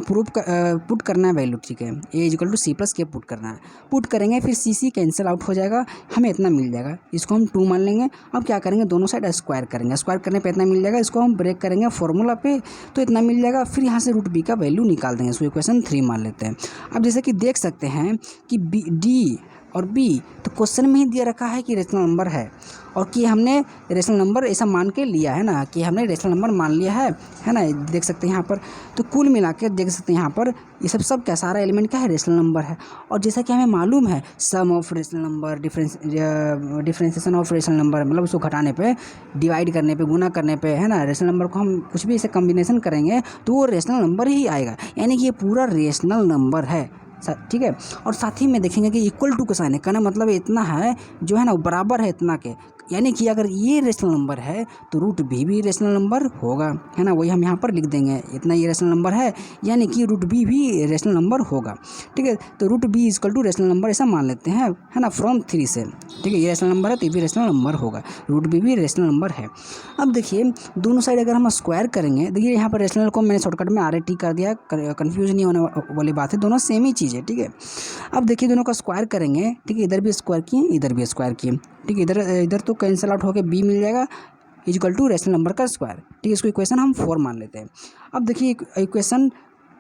पुट करना है वैल्यू, ठीक है, A is equal to C plus के पुट करना है। पुट करेंगे फिर सी कैंसिल आउट हो जाएगा, हमें इतना मिल जाएगा, इसको हम 2 मान लेंगे। अब क्या करेंगे, दोनों साइड स्क्वायर करेंगे, स्क्वायर करने पे इतना मिल जाएगा, इसको हम ब्रेक करेंगे फॉर्मूला पे तो इतना मिल जाएगा। फिर यहाँ से रूट बी का वैल्यू निकाल देंगे, इसको इक्वेशन 3 मान लेते हैं। अब जैसे कि देख सकते हैं कि बी डी और बी तो क्वेश्चन में ही दिया रखा है कि रेशनल नंबर है और कि हमने रेशनल नंबर ऐसा मान के लिया है ना, कि हमने रेशनल नंबर मान लिया है ना, देख सकते हैं यहाँ पर। तो कुल मिला के देख सकते हैं यहाँ पर ये सब क्या सारा एलिमेंट क्या है, रेशनल नंबर है। और जैसा कि हमें मालूम है sum of rational number, differentiation of rational number, मतलब उसको घटाने पे, डिवाइड करने पे, गुना करने पे, है ना, रेशनल नंबर को हम कुछ भी ऐसे कम्बिनेशन करेंगे तो वो रेशनल नंबर ही आएगा, यानी कि ये पूरा रेशनल नंबर है, ठीक है। और साथ ही में देखेंगे कि इक्वल टू का साइन है, कहना मतलब इतना है जो है ना बराबर है इतना के, यानी कि अगर ये रेशनल नंबर है तो रूट बी भी रेशनल नंबर होगा, है ना, वही हम यहाँ पर लिख देंगे, इतना ये रेशनल नंबर है यानी कि रूट बी भी रेशनल नंबर होगा, ठीक है। तो root B equal to rational number ऐसा मान लेते हैं, है ना, फ्रॉम 3 से, ठीक है, ये रेशनल नंबर है तो ये भी रेशनल नंबर होगा, रूट बी भी रेशनल नंबर है। अब देखिए दोनों साइड अगर हम स्क्वायर करेंगे, देखिए यहाँ पर रेशनल को मैंने शॉर्टकट में RAT कर दिया, कन्फ्यूज नहीं होने वाली बात है, दोनों सेम ही चीज़ है, ठीक है। अब देखिए दोनों का स्क्वायर करेंगे, ठीक है, इधर भी स्क्वायर किए, इधर भी स्क्वायर किए, ठीक है, इधर तो कैंसिल आउट होकर बी मिल जाएगा is equal to rational number का स्क्वायर, ठीक है। इसको इक्वेशन हम 4 मान लेते हैं। अब देखिए इक्वेशन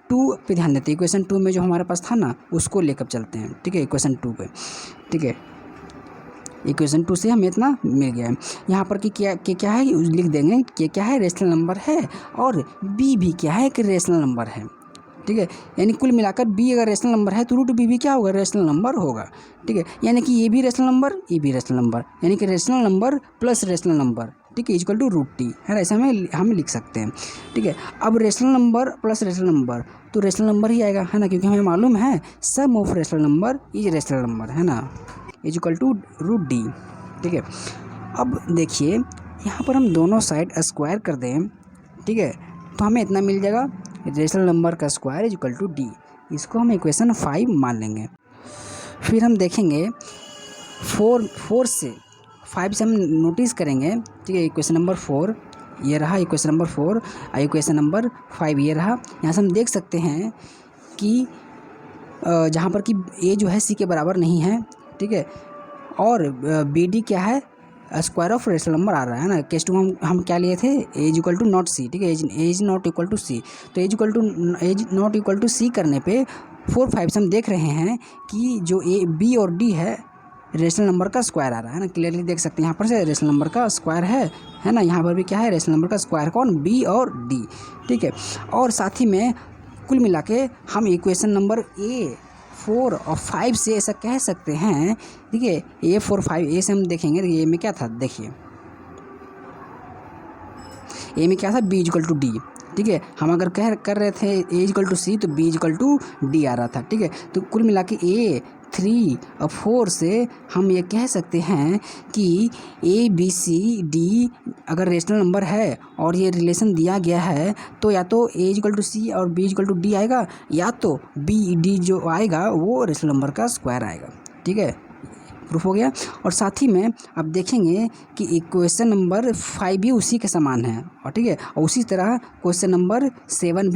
2 पे ध्यान देते हैं, इक्वेशन 2 में जो हमारे पास था ना उसको लेकर चलते हैं, ठीक है, इक्वेशन 2 पे, ठीक है। इक्वेशन 2 से हमें इतना मिल गया है, यहाँ पर कि क्या है लिख देंगे कि क्या है रेशनल नंबर है और बी भी क्या है कि रेशनल नंबर है, ठीक है। यानी कुल मिलाकर बी अगर रेशनल नंबर है तो रूट बी भी क्या होगा, रेशनल नंबर होगा, ठीक है। यानी कि ये भी रेशनल नंबर, ये भी रेशनल नंबर, यानी कि rational number plus rational number, ठीक है, इक्वल टू रूट टी, है ना, ऐसे हम लिख सकते हैं। ठीक है, अब rational number plus rational number, तो रेशनल नंबर ही आएगा, है ना, क्योंकि हमें मालूम है sum of rational number is rational number, है ना, is equal to root D. ठीक है, अब देखिए यहाँ पर हम दोनों साइड स्क्वायर कर दें, ठीक है, तो हमें इतना मिल जाएगा, रेशनल नंबर का square is equal to D. इसको हम इक्वेशन 5 मान लेंगे। फिर हम देखेंगे 4 से 5 से हम नोटिस करेंगे, ठीक है, इक्वेशन नंबर 4 ये रहा, इक्वेशन नंबर 4, इक्वेशन नंबर 5 ये रहा। यहाँ से हम देख सकते हैं कि जहाँ पर कि ए जो है सी के बराबर नहीं है, ठीक है, और बी डी क्या है, स्क्वायर ऑफ रेशनल नंबर आ रहा है ना। केस 2 हम क्या लिए थे, एज इक्वल टू नॉट सी, ठीक है, एज नॉट इक्वल टू सी, तो एज नॉट इक्वल टू सी करने पे 4 5 से हम देख रहे हैं कि जो ए बी और डी है रेशनल नंबर का स्क्वायर आ रहा है ना, क्लियरली देख सकते हैं यहाँ पर से रेशनल नंबर का स्क्वायर है ना, यहाँ पर भी क्या है, रेशनल नंबर का स्क्वायर कौन, बी और डी। ठीक है, और साथ ही में कुल मिला के हम इक्वेशन नंबर A4 और 5 से ऐसा कह सकते हैं, ठीक है, A4 5 ए से हम देखेंगे, ए में क्या था, देखिए ए में क्या था, B इक्वल टू डी। ठीक है, हम अगर कर रहे थे A इक्वल टू सी तो B इक्वल टू डी आ रहा था। ठीक है, तो कुल मिला के A3 और 4 से हम ये कह सकते हैं कि ABCD अगर रेशनल नंबर है और ये रिलेशन दिया गया है तो या तो A इक्वल टू सी और B इक्वल टू डी आएगा, या तो BD जो आएगा वो रेशनल नंबर का स्क्वायर आएगा। ठीक है, प्रूफ हो गया। और साथ ही में अब देखेंगे कि इक्वेशन नंबर 5 भी उसी के समान है, और ठीक है, और उसी तरह क्वेश्चन नंबर 7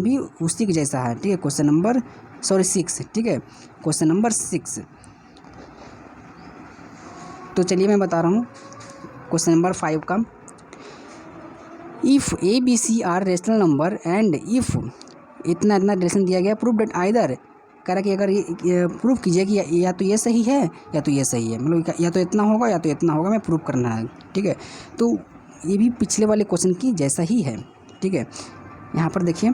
भी उसी के जैसा है। ठीक है, क्वेश्चन नंबर 6, ठीक है, क्वेश्चन नंबर 6। तो चलिए मैं बता रहा हूँ क्वेश्चन नंबर 5 का। If ABC are rational number and if इतना रिलेशन दिया गया, प्रूफ डेट आइदर कह रहा कि अगर ये प्रूफ कीजिए कि या तो ये सही है या तो ये सही है, मतलब या तो इतना होगा या तो इतना होगा, मैं प्रूफ करना है। ठीक है, तो ये भी पिछले वाले क्वेश्चन की जैसा ही है। ठीक है, यहाँ पर देखिए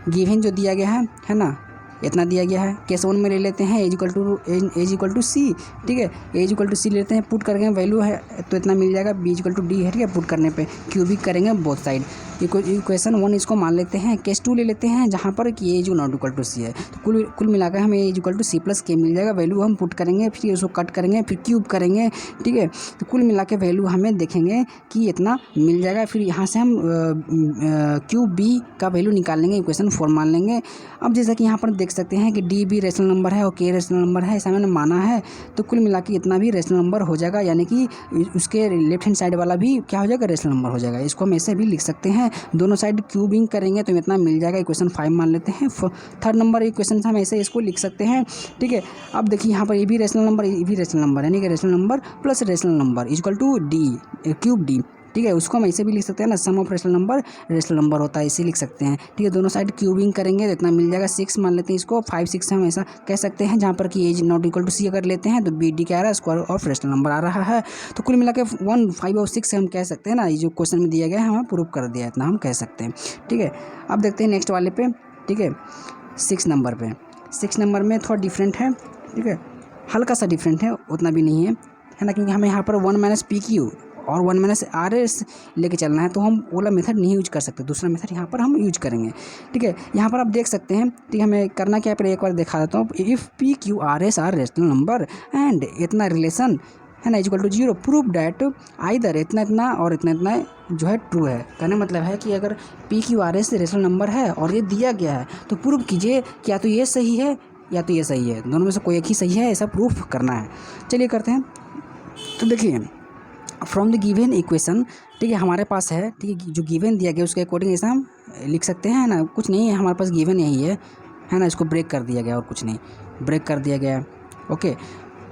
गिवन जो दिया गया है ना, इतना दिया गया है। केस 1 में ले लेते हैं एज इक्वल टू सी, ठीक है, एज इक्वल टू सी लेते हैं, पुट करके वैल्यू है तो इतना मिल जाएगा, बी इक्वल टू डी है। ठीक है, पुट करने पे क्यूबिक करेंगे बोथ साइड। इक्वेशन 1 इसको मान लेते हैं। केस 2 ले लेते हैं जहाँ पर कि as not equal to C है, तो कुल मिलाकर हमें as equal to C plus के मिल जाएगा। वैल्यू हम पुट करेंगे, फिर उसको कट करेंगे, फिर क्यूब करेंगे। ठीक है, तो कुल मिला के वैल्यू हमें देखेंगे कि इतना मिल जाएगा। फिर यहाँ से हम क्यूब बी का वैल्यू निकाल लेंगे, इक्वेशन 4 मान लेंगे। अब जैसा कि यहाँ पर देख सकते हैं कि डी भी रेशनल नंबर है और के रेशनल नंबर है, ऐसा मैंने माना है, तो कुल मिला के इतना भी रेशनल नंबर हो जाएगा, यानी कि उसके लेफ्ट हैंड साइड वाला भी क्या हो जाएगा, रेशनल नंबर हो जाएगा। इसको हम ऐसे भी लिख सकते हैं, दोनों साइड क्यूबिंग करेंगे तो इतना मिल जाएगा। इक्वेशन 5 मान लेते हैं। 3rd नंबर इक्वेशन हम ऐसे इसको लिख सकते हैं। ठीक है, अब देखिए यहाँ पर ये भी रेशनल नंबर, ये भी रेशनल नंबर, यानी कि rational number plus rational number equal to D, cube D. ठीक है, उसको हम ऐसे भी लिख सकते हैं ना, सम ऑफ रेशनल नंबर होता है, इसे लिख सकते हैं। ठीक है, दोनों साइड क्यूबिंग करेंगे तो इतना मिल जाएगा। 6 मान लेते हैं इसको, 5 6 हम ऐसा कह सकते हैं, जहाँ पर कि एज नॉट इक्वल टू सी अगर लेते हैं तो बी डी क्या आ रहा है, स्क्वायर ऑफ रेशनल नंबर आ रहा है। तो कुल मिला के 1 5 और 6 से हम कह सकते हैं ना, ये जो क्वेश्चन में दिया गया है हमें प्रूव कर दिया, इतना हम कह सकते हैं। ठीक है, अब देखते हैं नेक्स्ट वाले पे। ठीक है, 6 नंबर पे, 6 नंबर में थोड़ा डिफरेंट है। ठीक है, हल्का सा डिफरेंट है, उतना भी नहीं है ना, क्योंकि हमें यहाँ पर 1 माइनस पी क्यू और 1 माइनस आर एस लेके चलना है, तो हम ओला मेथड नहीं यूज कर सकते, दूसरा मेथड यहाँ पर हम यूज करेंगे। ठीक है, यहाँ पर आप देख सकते हैं। ठीक है, हमें करना क्या है, पर एक बार दिखा देता हूँ। If P Q R S are rational number and इतना रिलेशन है ना equal to 0, prove that either इतना और इतना जो है ट्रू है। कहने मतलब है कि अगर P Q R S rational number है और ये दिया गया है तो प्रूव कीजिए कि या तो ये सही है या तो ये सही है, दोनों में से कोई एक ही सही है, ऐसा प्रूफ करना है। चलिए करते हैं। तो देखिए फ्रॉम द गिवन इक्वेशन, ठीक है, हमारे पास है, ठीक है, जो गिवन दिया गया उसके अकॉर्डिंग ऐसा हम लिख सकते हैं ना, कुछ नहीं है हमारे पास, गिवन यही है ना, इसको ब्रेक कर दिया गया और कुछ नहीं, ब्रेक कर दिया गया। ओके,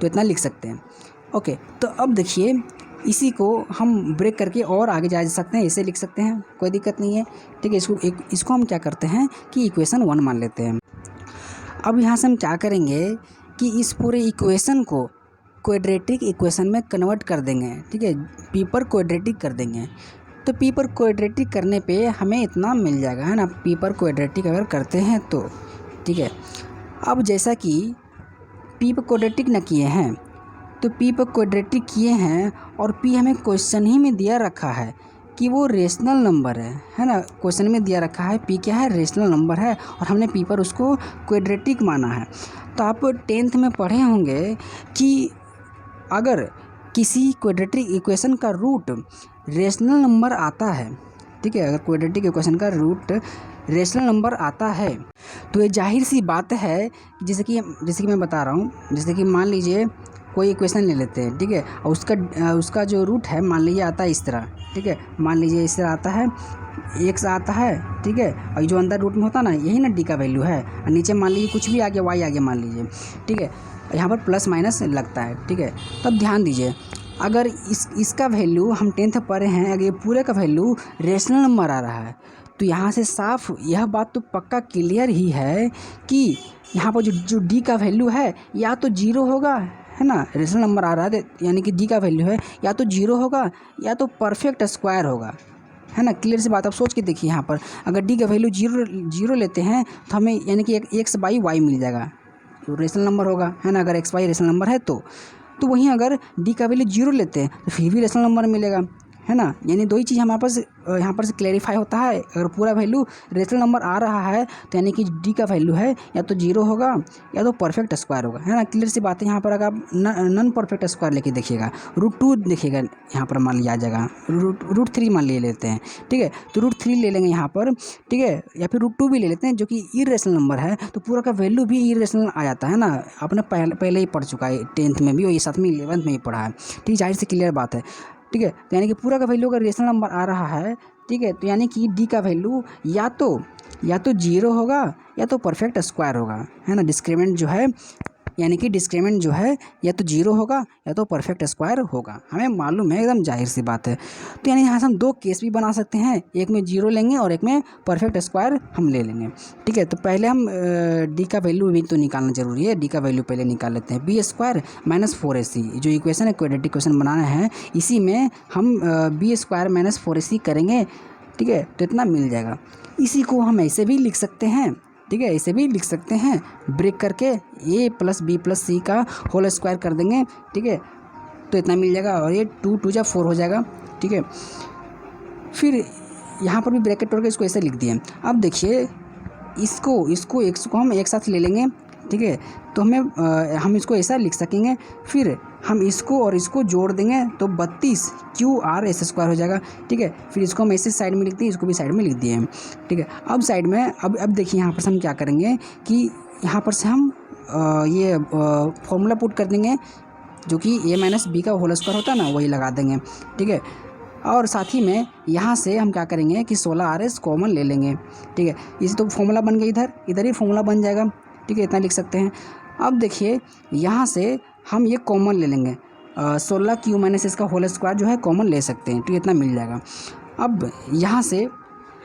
तो इतना लिख सकते हैं। ओके, तो अब देखिए इसी को हम ब्रेक करके और आगे जा सकते हैं, ऐसे लिख सकते हैं, कोई दिक्कत नहीं है। ठीक है, इसको हम क्या करते हैं कि इक्वेशन 1 मान लेते हैं। अब यहाँ से हम क्या करेंगे कि इस पूरे इक्वेशन को क्वाड्रेटिक इक्वेशन में कन्वर्ट कर देंगे। ठीक है, पी पर क्वाड्रेटिक कर देंगे, तो पी पर क्वाड्रेटिक करने पे हमें इतना मिल जाएगा, है ना, पी पर क्वाड्रेटिक अगर करते हैं तो। ठीक है, अब जैसा कि पी पर क्वाड्रेटिक न किए हैं तो पी पर क्वाड्रेटिक किए हैं और पी हमें क्वेश्चन ही में दिया रखा है कि वो रेशनल नंबर है ना। क्वेश्चन में दिया रखा है पी क्या है, रेशनल नंबर है, और हमने पी पर उसको क्वाड्रेटिक माना है। तो आप 10th में पढ़े होंगे कि अगर किसी क्वाड्रेटिक इक्वेशन का रूट रेशनल नंबर आता है, ठीक है, अगर क्वाड्रेटिक इक्वेशन का रूट रेशनल नंबर आता है तो ये जाहिर सी बात है, जैसे कि मैं बता रहा हूँ, जैसे कि मान लीजिए कोई इक्वेशन ले लेते हैं, ठीक है, और उसका जो रूट है मान लीजिए आता है इस तरह, ठीक है, मान लीजिए इस तरह आता है, x आता है, ठीक है, और जो अंदर रूट में होता है ना यही ना d का वैल्यू है, और नीचे मान लीजिए कुछ भी आगे y आगे मान लीजिए, ठीक है, यहाँ पर प्लस माइनस लगता है, ठीक है। तब ध्यान दीजिए, अगर इसका वैल्यू हम 10th पढ़े हैं, अगर ये पूरे का वैल्यू रेशनल नंबर आ रहा है तो यहाँ से साफ यह बात तो पक्का क्लियर ही है कि यहाँ पर जो d का वैल्यू है या तो 0 होगा, है ना, रेशनल नंबर आ रहा है यानी कि d का वैल्यू है या तो 0 होगा या तो परफेक्ट स्क्वायर होगा, है ना। क्लियर सी बात, आप सोच के देखिए, यहाँ पर अगर d का वैल्यू 0 लेते हैं तो हमें यानी कि x बाई वाई मिल जाएगा, तो रेशनल नंबर होगा, है ना। अगर x बाई रेशनल नंबर है तो वहीं अगर d का वैल्यू 0 लेते हैं तो फिर भी रेशनल नंबर मिलेगा, है ना। यानी दो ही चीज़ हमारे पास यहाँ पर से क्लैरिफाई होता है। अगर पूरा वैल्यू रेशनल नंबर आ रहा है तो यानी कि d का वैल्यू है या तो 0 होगा या तो परफेक्ट स्क्वायर होगा, है ना। क्लियर सी बात है। यहाँ पर अगर आप नॉन परफेक्ट स्क्वायर लेके देखिएगा, √2 देखिएगा, यहाँ पर मान लिया आ जाएगा, √3 मान ले लेते हैं, ठीक है, तो √3 ले लेंगे यहाँ पर, ठीक है, या फिर √2 भी ले लेते हैं जो कि इरेशनल नंबर है, तो पूरा का वैल्यू भी इरेशनल आ जाता है ना। आपने पहले ही पढ़ चुका है, 10th में भी और ये 7वीं 11th में ही पढ़ा है, ठीक, जाहिर से क्लियर बात है, ठीक है। तो यानी कि पूरा का वैल्यू अगर रेशनल नंबर आ रहा है, ठीक है, तो यानी कि d का वैल्यू या तो 0 होगा या तो परफेक्ट स्क्वायर होगा, है ना। डिस्क्रिमिनेंट जो है यानी कि डिस्क्रिमिनेंट जो है या तो 0 होगा या तो परफेक्ट स्क्वायर होगा, हमें मालूम है, एकदम जाहिर सी बात है। तो यानी यहाँ से हम दो केस भी बना सकते हैं, एक में 0 लेंगे और एक में परफेक्ट स्क्वायर हम ले लेंगे, ठीक है। तो पहले हम d का वैल्यू भी तो निकालना जरूरी है, d का वैल्यू पहले निकाल लेते हैं। b² - 4ac जो इक्वेशन है, क्वाड्रेटिक इक्वेशन बनाना है, इसी में हम b² - 4ac करेंगे, ठीक है, तो इतना मिल जाएगा। इसी को हम ऐसे भी लिख सकते हैं, ठीक है, ऐसे भी लिख सकते हैं, ब्रेक करके a + b + c का होल स्क्वायर कर देंगे, ठीक है, तो इतना मिल जाएगा, और ये 2 × 2 = 4 हो जाएगा, ठीक है। फिर यहाँ पर भी ब्रैकेट तोड़ के इसको ऐसे लिख दिए। अब देखिए इसको हम एक साथ ले लेंगे, ठीक है, तो हम इसको ऐसा लिख सकेंगे। फिर हम इसको और इसको जोड़ देंगे तो 32QR² हो जाएगा, ठीक है। फिर इसको हम ऐसे साइड में लिख दिए, इसको भी साइड में लिख दिए हैं, ठीक है। अब साइड में अब देखिए यहाँ पर से हम क्या करेंगे कि यहाँ पर से हम ये फॉर्मूला पुट कर देंगे जो कि a - b का होल स्क्वायर होता है ना, वही लगा देंगे, ठीक है। और साथ ही में यहाँ से हम क्या करेंगे कि 16RS कॉमन ले लेंगे, ठीक है। इसे तो फॉर्मूला बन गया, इधर ही फॉर्मूला बन जाएगा, ठीक है, इतना लिख सकते हैं। अब देखिए यहाँ से हम ये कॉमन ले लेंगे, 16Q - इसका होल स्क्वायर जो है कॉमन ले सकते हैं, तो इतना मिल जाएगा। अब यहाँ से,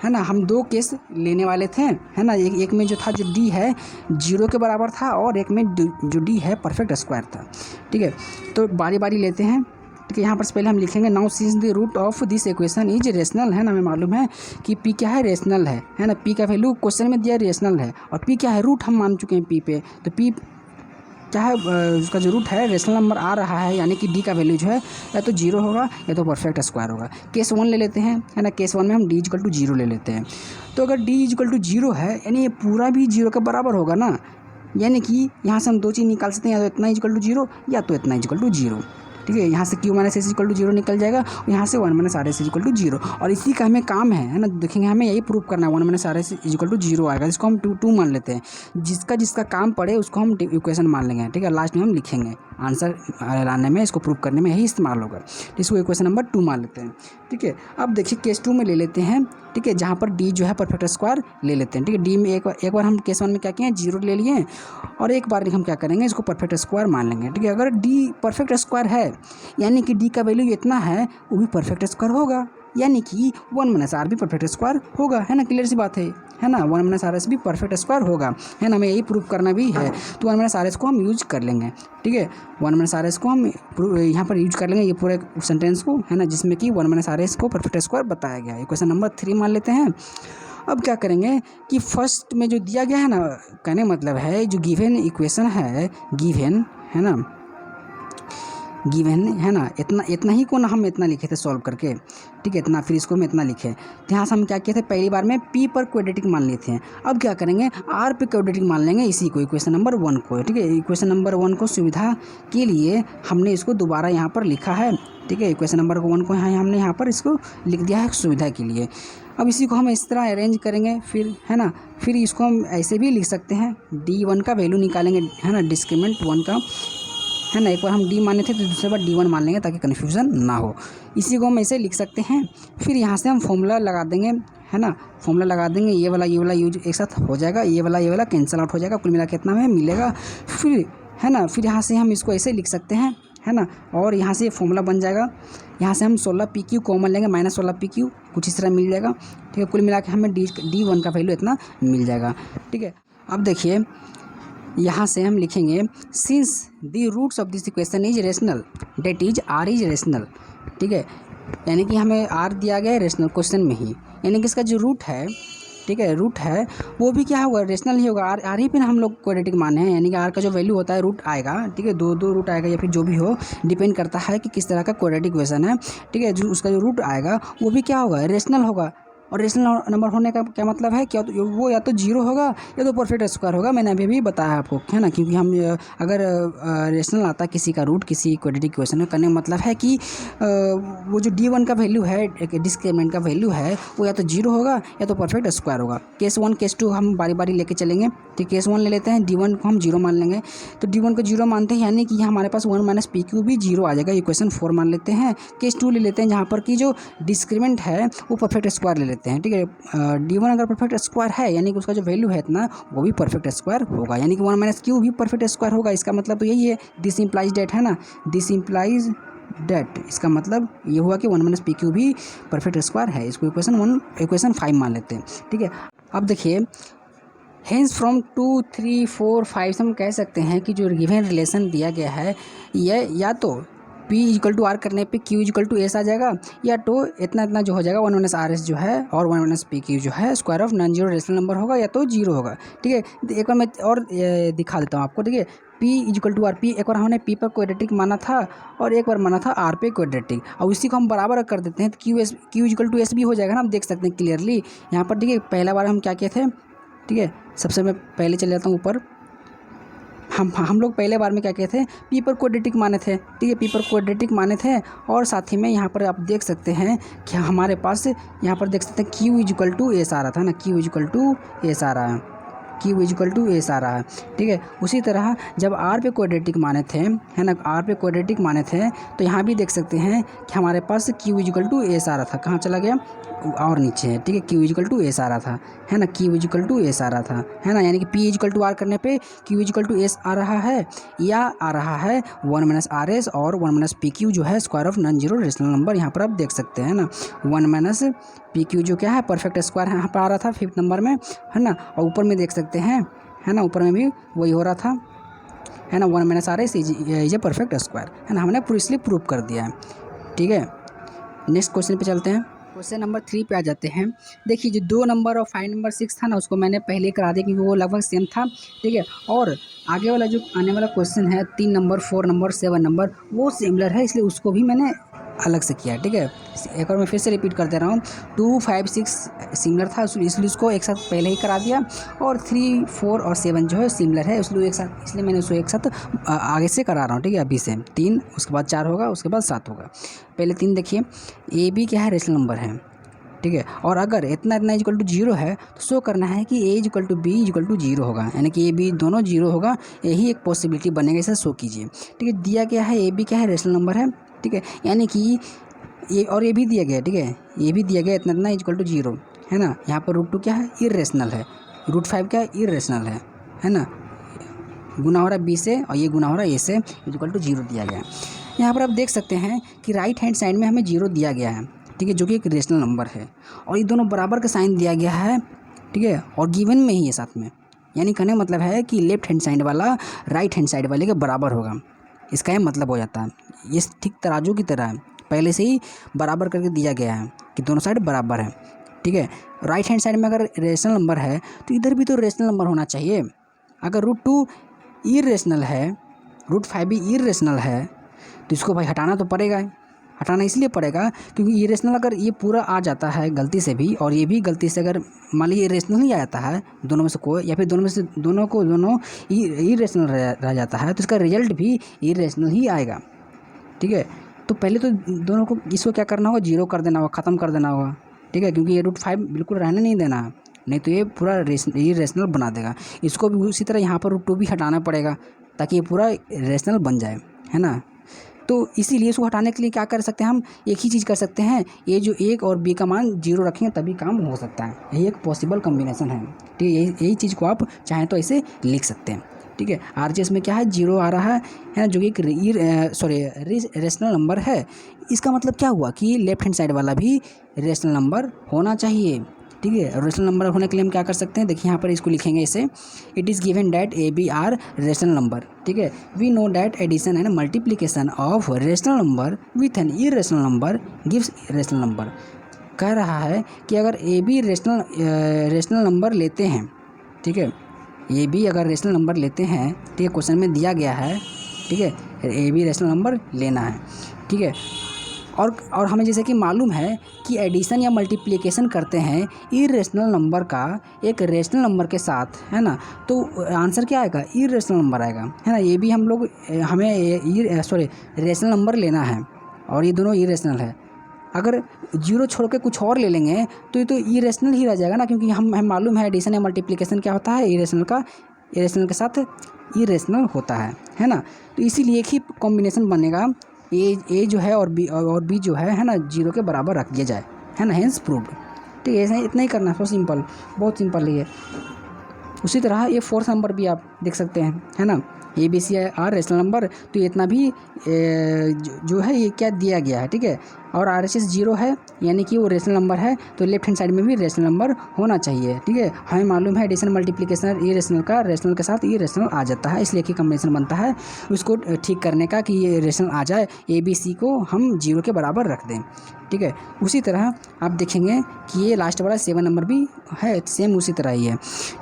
है ना, हम दो केस लेने वाले थे, है ना। एक में जो था, जो d है 0 के बराबर था, और एक में जो d है परफेक्ट स्क्वायर था, ठीक है। तो बारी बारी लेते हैं, ठीक है। यहाँ पर से पहले हम लिखेंगे now since the root of this equation is rational, है ना। हमें मालूम है कि p क्या है, रेशनल है ना। p का वैल्यू क्वेश्चन में दिया रेशनल है, और p क्या है, रूट हम मान चुके हैं p पे, तो p क्या है, उसका जो रूट है रेशनल नंबर आ रहा है, यानी कि d का वैल्यू जो है या तो 0 होगा या तो परफेक्ट स्क्वायर होगा। केस 1 ले लेते हैं, है ना। केस 1 में हम d = 0 ले लेते हैं, तो अगर d = 0 है यानी ये पूरा भी 0 के बराबर होगा ना, यानी कि यहाँ से हम दो चीज़ निकाल सकते हैं, या तो इतना = 0 या तो इतना = 0, ठीक है। यहाँ से Q - S = 0 निकल जाएगा, और यहाँ से 1 - RS = 0, और इसी का हमें काम है ना। देखेंगे हमें यही प्रूव करना है, 1 - RS = 0 आएगा, इसको हम 2 मान लेते हैं। जिसका काम पड़े उसको हम इक्वेशन मान लेंगे, ठीक है। लास्ट में हम लिखेंगे आंसर लाने में, इसको प्रूव करने में यही इस्तेमाल होगा, इसको इक्वेशन नंबर 2 मान लेते हैं, ठीक है। अब देखिए केस 2 में ले लेते हैं, ठीक है, जहाँ पर d जो है परफेक्ट स्क्वायर ले लेते हैं, ठीक है। d में एक बार हम केस 1 में क्या किए, 0 ले लिए, और एक बार हम क्या करेंगे, इसको परफेक्ट स्क्वायर मान लेंगे, ठीक है। अगर d परफेक्ट स्क्वायर है यानी कि d का वैल्यू इतना है, वो भी परफेक्ट स्क्वायर होगा, यानी कि 1 - R भी परफेक्ट स्क्वायर होगा, है ना। क्लियर सी बात है ना। 1 - RS भी परफेक्ट स्क्वायर होगा, है ना। हमें यही प्रूव करना भी है, तो 1 - RS को हम यूज कर लेंगे, ठीक है। 1 - RS को हम यहाँ पर यूज कर लेंगे, ये पूरे सेंटेंस को, है ना, जिसमें कि 1 - RS को परफेक्ट स्क्वायर बताया गया है। क्वेश्चन नंबर 3 मान लेते हैं। अब क्या करेंगे कि फर्स्ट में जो दिया गया है ना, कहने मतलब है जो गिवन इक्वेशन है, गिवन, है ना, गिवन है ना, इतना इतना ही को ना हम इतना लिखे थे सॉल्व करके, ठीक है, इतना, फिर इसको हम इतना लिखे। तो यहाँ से हम क्या किए थे, पहली बार में पी पर क्वाड्रेटिक मान लिए थे। अब क्या करेंगे, आर पे क्वाड्रेटिक मान लेंगे इसी को, इक्वेशन नंबर 1 को, ठीक है। इक्वेशन नंबर 1 को सुविधा के लिए हमने इसको दोबारा यहाँ पर लिखा है, ठीक है। इक्वेशन नंबर 1 को हमने यहाँ पर इसको लिख दिया है सुविधा के लिए। अब इसी को हम इस तरह अरेंज करेंगे, फिर है ना, फिर इसको हम ऐसे भी लिख सकते हैं, D1 का वैल्यू निकालेंगे, है ना, डिस्क्रीमेंट 1 का, है ना। एक बार हम D माने थे तो दूसरे बार D1 मान लेंगे ताकि कन्फ्यूज़न ना हो। इसी को हम ऐसे लिख सकते हैं। फिर यहाँ से हम फॉर्मूला लगा देंगे, है ना, फॉर्मूला लगा देंगे, ये वाला यूज एक साथ हो जाएगा, ये वाला कैंसिल आउट हो जाएगा, कुल मिला के कितना हमें मिलेगा। फिर है ना, फिर यहाँ से हम इसको ऐसे लिख सकते हैं, है ना, और यहाँ से फॉर्मूला बन जाएगा। यहाँ से हम 16PQ कॉमन लेंगे, -16PQ कुछ इस तरह मिल जाएगा, ठीक है। कुल मिला के हमें D1 का वैल्यू इतना मिल जाएगा, ठीक है। अब देखिए यहाँ से हम लिखेंगे, since the roots of this equation is rational, that is R is rational, ठीक है। यानी कि हमें R दिया गया है रेशनल क्वेश्चन में ही, यानी कि इसका जो रूट है, ठीक है, रूट है वो भी क्या होगा, रेशनल ही होगा। आर ही पे हम लोग क्वाड्रेटिक माने हैं, यानी कि आर का जो वैल्यू होता है रूट आएगा, ठीक है, दो रूट आएगा या फिर जो भी हो, डिपेंड करता है कि किस तरह का क्वाड्रेटिक इक्वेशन है, ठीक है। जो उसका जो रूट आएगा वो भी क्या होगा, रेशनल होगा। और रेशनल नंबर होने का क्या मतलब है, क्या तो वो या तो जीरो होगा या तो परफेक्ट स्क्वायर होगा, मैंने अभी बताया आपको, है ना। क्योंकि हम अगर रेशनल आता है किसी का रूट किसी क्वाड्रेटिक इक्वेशन में, करने का मतलब है कि वो जो D1 का वैल्यू है, डिस्क्रीमेंट का वैल्यू है, वो या तो जीरो होगा या तो परफेक्ट स्क्वायर होगा। केस 1 केस 2 हम बारी बारी लेके चलेंगे, ठीक। केस 1 ले लेते हैं, D1 को हम जीरो मान लेंगे, तो D1 को जीरो मानते हैं, यानी कि हमारे पास 1 - PQ भी जीरो आ जाएगा, इक्वेशन 4 मान लेते हैं। केस 2 ले लेते हैं, जहाँ पर कि जो डिस्क्रीमेंट है वो परफेक्ट स्क्वायर ले लेते हैं, ठीक है। D1 अगर परफेक्ट स्क्वायर है, यानी कि उसका जो वैल्यू है इतना, वो भी परफेक्ट स्क्वायर होगा, यानी कि 1 - Q भी परफेक्ट स्क्वायर होगा। इसका मतलब तो यही है, दिस इम्प्लाइज डेट, है ना, दिस इम्प्लाइज डेट, इसका मतलब ये हुआ कि 1 - PQ भी परफेक्ट स्क्वायर है। इसको इक्वेशन 5 मान लेते हैं, ठीक है। अब देखिए, हेंस फ्रॉम 2, 3, 4, 5 से हम कह सकते हैं कि जो गिवन रिलेशन दिया गया है, यह या तो P = R करने पे Q = S आ जाएगा, या तो इतना जो हो जाएगा 1 - RS जो है और 1 - PQ जो है square of non zero rational number होगा, या तो जीरो होगा, ठीक है। एक बार मैं और दिखा देता हूँ आपको, ठीक है। P = R, P एक बार हमने P पर क्वाड्रेटिक माना था और एक बार माना था R पे क्वाड्रेटिक, और इसी को हम बराबर कर देते हैं तो Q = S भी हो जाएगा ना, आप देख सकते हैं क्लियरली यहाँ पर, ठीक है। पहला बार हम क्या किए थे, ठीक है, सबसे मैं पहले चले जाता हूँ ऊपर। हम लोग पहले बार में क्या किए थे, P पर क्वाड्रेटिक माने थे, ठीक है, P पर क्वाड्रेटिक माने थे। और साथ ही में यहाँ पर आप देख सकते हैं कि हमारे पास यहाँ पर देख सकते हैं Q = S आ रहा था ना, Q = S आ रहा है, Q = S आ रहा है, ठीक है। उसी तरह जब R पे क्वाड्रेटिक माने थे, है ना, R पे क्वाड्रेटिक माने थे, तो यहाँ भी देख सकते हैं कि हमारे पास Q = S आ रहा था, कहाँ चला गया, और नीचे है, ठीक है। Q = S आ रहा था, है ना, Q = S आ रहा था, है ना, यानी कि P = R करने पे Q = S आ रहा है, या आ रहा है 1 - RS और 1 - PQ जो है square of non zero rational number, यहाँ पर आप देख सकते हैं ना। 1 - PQ जो क्या है परफेक्ट स्क्वायर यहाँ पर आ रहा था 5th नंबर में, है ना। और ऊपर में देख सकते हैं, है ना, ऊपर में भी वही हो रहा था, है ना, 1 - RS is a perfect square, है ना, हमने इसलिए प्रूव कर दिया है, ठीक है। नेक्स्ट क्वेश्चन पे चलते हैं। क्वेश्चन नंबर 3 पे आ जाते हैं। देखिए, जो 2 नंबर और 5 नंबर 6 था ना, उसको मैंने पहले करा दिया क्योंकि वो लगभग सेम था, ठीक है। और आगे वाला जो आने वाला क्वेश्चन है 3 नंबर, 4 नंबर, 7 नंबर, वो सिमिलर है, इसलिए उसको भी मैंने अलग से किया, ठीक है। एक बार मैं फिर से रिपीट कर दे रहा हूँ, 2, 5, 6 सिमिलर था, इसलिए उसको एक साथ पहले ही करा दिया, और 3, 4 और 7 जो है सिमिलर है, इसलिए एक साथ, इसलिए मैंने उसको एक साथ आगे से करा रहा हूँ, ठीक है। अभी से 3, उसके बाद 4 होगा, उसके बाद 7 होगा। पहले 3 देखिए, ए बी क्या है, रेशनल नंबर है, ठीक है। और अगर इतना = 0 है तो शो करना है कि A = B = 0 होगा, यानी कि A B दोनों 0 होगा, यही एक पॉसिबिलिटी बनेगा, इसे शो कीजिए, ठीक है। दिया गया है A B क्या है, रेशनल नंबर है, ठीक है, यानी कि ये और ये भी दिया गया है, ठीक है, ये भी दिया गया इतना = 0, है ना। यहाँ पर √2 क्या है, इरेशनल है, √5 क्या है, इरेशनल है ना। गुना हो रहा है B से और ये गुना हो रहा है A से, = 0 दिया गया है। यहाँ पर आप देख सकते हैं कि राइट हैंड साइड में हमें 0 दिया गया है, ठीक है, जो कि एक रेशनल नंबर है, और ये दोनों बराबर का साइन दिया गया है, ठीक है, और गिवन में ही है साथ में, यानी कहने का मतलब है कि लेफ्ट हैंड साइड वाला राइट हैंड साइड वाले के बराबर होगा, इसका ये मतलब हो जाता है। ये ठीक तराजू की तरह है, पहले से ही बराबर करके दिया गया है कि दोनों साइड बराबर है, ठीक है। राइट हैंड साइड में अगर रेशनल नंबर है तो इधर भी तो रेशनल नंबर होना चाहिए। अगर √2 इरेशनल है, √5 भी इरेशनल है, तो इसको भाई हटाना तो पड़ेगा ही। हटाना इसलिए पड़ेगा क्योंकि इरेशनल अगर ये पूरा आ जाता है गलती से भी, और ये भी गलती से अगर मान लीजिए इरेशनल ही आ जाता है दोनों में से कोई, या फिर दोनों में से दोनों इरेशनल रह जाता है, तो इसका रिजल्ट भी इरेशनल ही आएगा। ठीक है, तो पहले तो दोनों को इसको क्या करना होगा, 0 कर देना होगा, ख़त्म कर देना होगा। ठीक है, क्योंकि ये √5 बिल्कुल रहने नहीं देना है, नहीं तो ये पूरा इरेशनल बना देगा। इसको भी उसी तरह यहाँ पर √2 भी हटाना पड़ेगा ताकि ये पूरा रेशनल बन जाए, है ना। तो इसीलिए इसको हटाने के लिए क्या कर सकते हैं हम, एक ही चीज़ कर सकते हैं, ये जो A और B का मान 0 रखेंगे तभी काम हो सकता है। यही एक पॉसिबल कॉम्बिनेशन है। ठीक है, यही चीज़ को आप चाहें तो ऐसे लिख सकते हैं। ठीक है, RHS में क्या है, 0 आ रहा है ना, जो कि एक रेशनल नंबर है। इसका मतलब क्या हुआ कि लेफ्ट हैंड साइड वाला भी रेशनल नंबर होना चाहिए। ठीक है, रेशनल नंबर होने के लिए हम क्या कर सकते हैं, देखिए यहाँ पर इसको लिखेंगे ऐसे, it is given that AB are rational number. ठीक है, we know that addition and multiplication of rational number with an irrational number gives rational number. कह रहा है कि अगर AB रेशनल नंबर लेते हैं, ठीक है, AB अगर रेशनल नंबर लेते हैं, ठीक है, क्वेश्चन में दिया गया है, ठीक है, AB रेशनल नंबर लेना है। ठीक है, और हमें जैसे कि मालूम है कि एडिशन या मल्टीप्लिकेशन करते हैं इरेशनल नंबर का एक रेशनल नंबर के साथ, है ना, तो आंसर क्या आएगा, इरेशनल नंबर आएगा, है ना। ये भी हम लोग हमें रेशनल नंबर लेना है और ये दोनों इरेशनल है। अगर 0 छोड़ के कुछ और ले लेंगे तो ये तो इरेशनल ही रह जाएगा ना, क्योंकि हमें मालूम है एडिशन या मल्टीप्लिकेशन क्या होता है, इरेशनल के साथ इरेशनल होता है ना। तो इसीलिए एक ही कॉम्बिनेशन बनेगा, ए जो है और बी जो है ना, 0 के बराबर रख दिया जाए, है ना, हेंस प्रूव्ड। ठीक है, ऐसा इतना ही करना है, सो सिंपल, बहुत सिंपल ही है। उसी तरह ये 4th नंबर भी आप देख सकते हैं, है ना, ABC आर रेशनल नंबर, तो इतना भी जो है ये क्या दिया गया है। ठीक है, और RHS 0 है, यानी कि वो रेशनल नंबर है, तो लेफ्ट हैंड साइड में भी रेशनल नंबर होना चाहिए। ठीक है, हमें मालूम है एडिशन मल्टीप्लिकेशन इरेशनल का रेशनल के साथ इरेशनल आ जाता है, इसलिए कि कॉम्बिनेशन बनता है उसको ठीक करने का कि ये रेशनल आ जाए, ABC को हम 0 के बराबर रख दें। ठीक है, उसी तरह आप देखेंगे कि ये लास्ट वाला 7 नंबर भी है, सेम उसी तरह ही है।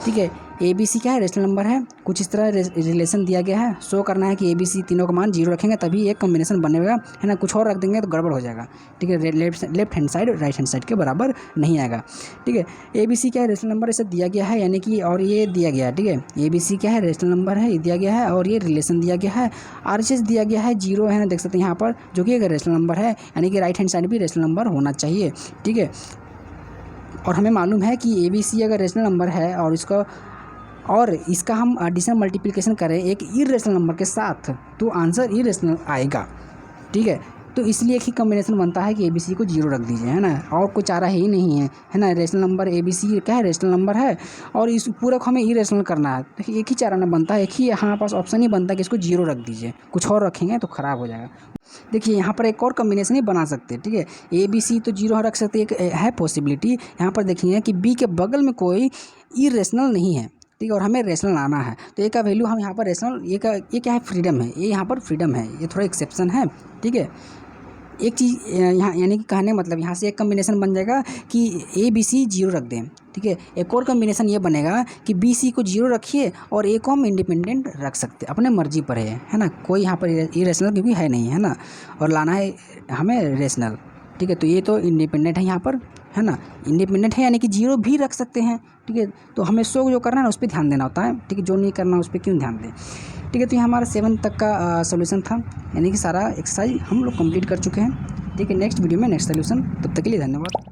ठीक है, ABC क्या है, रेशनल नंबर है, कुछ इस तरह रिलेशन दिया गया है, शो करना है कि ABC तीनों का मान 0 रखेंगे तभी एक कॉम्बिनेशन बनेगा, है ना, कुछ और रख देंगे तो गड़बड़ हो जाएगा। ठीक है, left hand side right hand side के बराबर नहीं आएगा। ठीक है, ABC क्या है, रेशनल नंबर ऐसे दिया गया है, यानी कि और ये दिया गया है। ठीक है, ABC क्या है, रेशनल नंबर है, ये दिया गया है और ये रिलेशन दिया गया है। RHS दिया गया है 0, है ना, देख सकते हैं यहाँ पर, जो कि एक रेशनल नंबर है, यानी कि राइट हैंड साइड भी रेशनल नंबर होना चाहिए। ठीक है, और हमें मालूम है कि ABC अगर रेशनल नंबर है और इसका हम एडिशन मल्टीप्लिकेशन करें एक इरेशनल नंबर के साथ, तो आंसर इरेशनल आएगा। ठीक है, तो इसलिए एक ही कॉम्बिनेशन बनता है कि ABC को 0 रख दीजिए, है ना, और कोई चारा ही नहीं है ना। रेशनल नंबर ABC क्या है, रेशनल नंबर है, और इस पूरा को हमें इरेशनल करना है, तो एक ही चारा ना बनता है, एक ही हमारे पास ऑप्शन ही बनता है कि इसको 0 रख दीजिए, कुछ और रखेंगे तो ख़राब हो जाएगा। देखिए यहाँ पर एक और कॉम्बिनेशन ही बना सकते हैं। ठीक है, ABC तो 0 रख सकते हैं, एक है पॉसिबिलिटी। यहाँ पर देखिए कि B के बगल में कोई इरेशनल नहीं है, ठीक है, और हमें रेशनल लाना है, तो ए का वैल्यू हम यहाँ पर रेशनल, ये क्या है, फ्रीडम है, ये यहाँ पर फ्रीडम है, ये थोड़ा एक्सेप्शन है। ठीक है, एक चीज़ यहाँ यानी कि कहने मतलब यहाँ से एक कॉम्बिनेशन बन जाएगा कि ABC 0 रख दें। ठीक है, एक और कॉम्बिनेशन ये बनेगा कि BC को 0 रखिए और A को हम इंडिपेंडेंट रख सकते, अपने मर्जी पर है ना, कोई यहाँ पर इरेशनल क्योंकि है नहीं, है ना, और लाना है हमें रेशनल। ठीक है, तो ये तो इंडिपेंडेंट है यहाँ पर, है ना, इंडिपेंडेंट है यानी कि 0 भी रख सकते हैं। ठीक है, तो हमें जो करना है ना उस पर ध्यान देना होता है। ठीक है, जो नहीं करना उस पर क्यों ध्यान दें। ठीक है, तो ये हमारा 7 तक का सोल्यूशन था, यानी कि सारा एक्सरसाइज हम लोग कंप्लीट कर चुके हैं। ठीक है, नेक्स्ट वीडियो में नेक्स्ट सोल्यूशन, तब तक के लिए धन्यवाद।